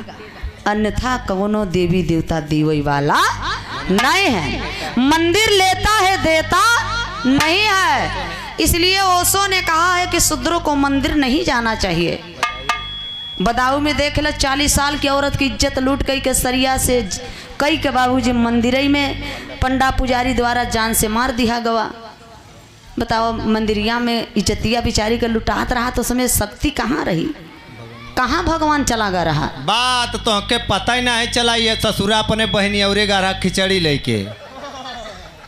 [SPEAKER 1] अन्यथा कौनो देवी देवता देवई वाला नहीं है। मंदिर लेता है देता नहीं है। इसलिए ओशो ने कहा है कि शूद्रों को मंदिर नहीं जाना चाहिए। बदाऊ में देख लो 40 साल की औरत की इज्जत लूट कई के सरिया से कई के बाबूजी मंदिर में पंडा पुजारी द्वारा जान से मार दिया गवा। बताओ मंदिरिया में इज्जतिया बिचारी का लुटात रहा तो उसमें शक्ति कहाँ रही, कहाँ भगवान चला गा रहा।
[SPEAKER 2] बात तो के पता ही नहीं चला। ये ससुरा अपने बहनी औरे गारा खिचड़ी लेके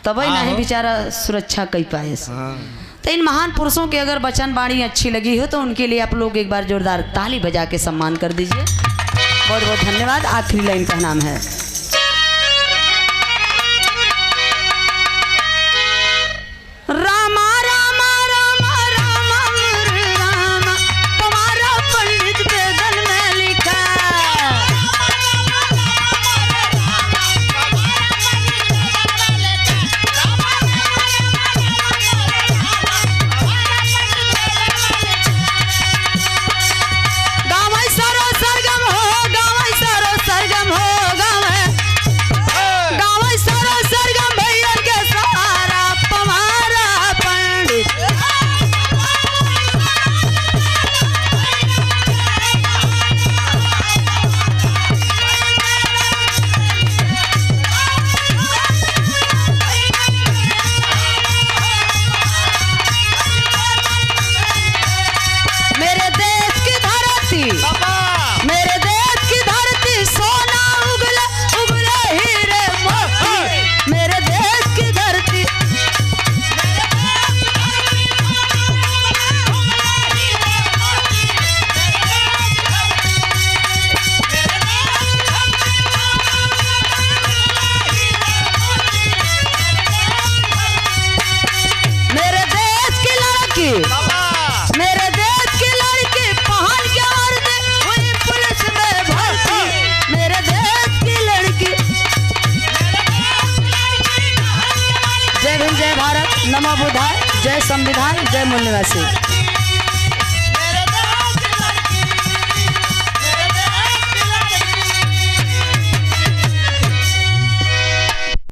[SPEAKER 1] तब ही नहीं बेचारा सुरक्षा कई पाए। तो इन महान पुरुषों के अगर वचन वाणी अच्छी लगी हो तो उनके लिए आप लोग एक बार जोरदार ताली बजा के सम्मान कर दीजिए। बहुत बहुत धन्यवाद। आखिरी लाइन का नाम है रामा रामा रामा रामा रामा, तुम्हारा पंडित वेदन में लिखा। मेरे देश की लड़की पहन के वर्दी हुई पुलिस में भर्ती। मेरे देश की लड़की। जय भीम, जय भारत, नमो बुद्धाय, जय संविधान, जय मूल निवासी।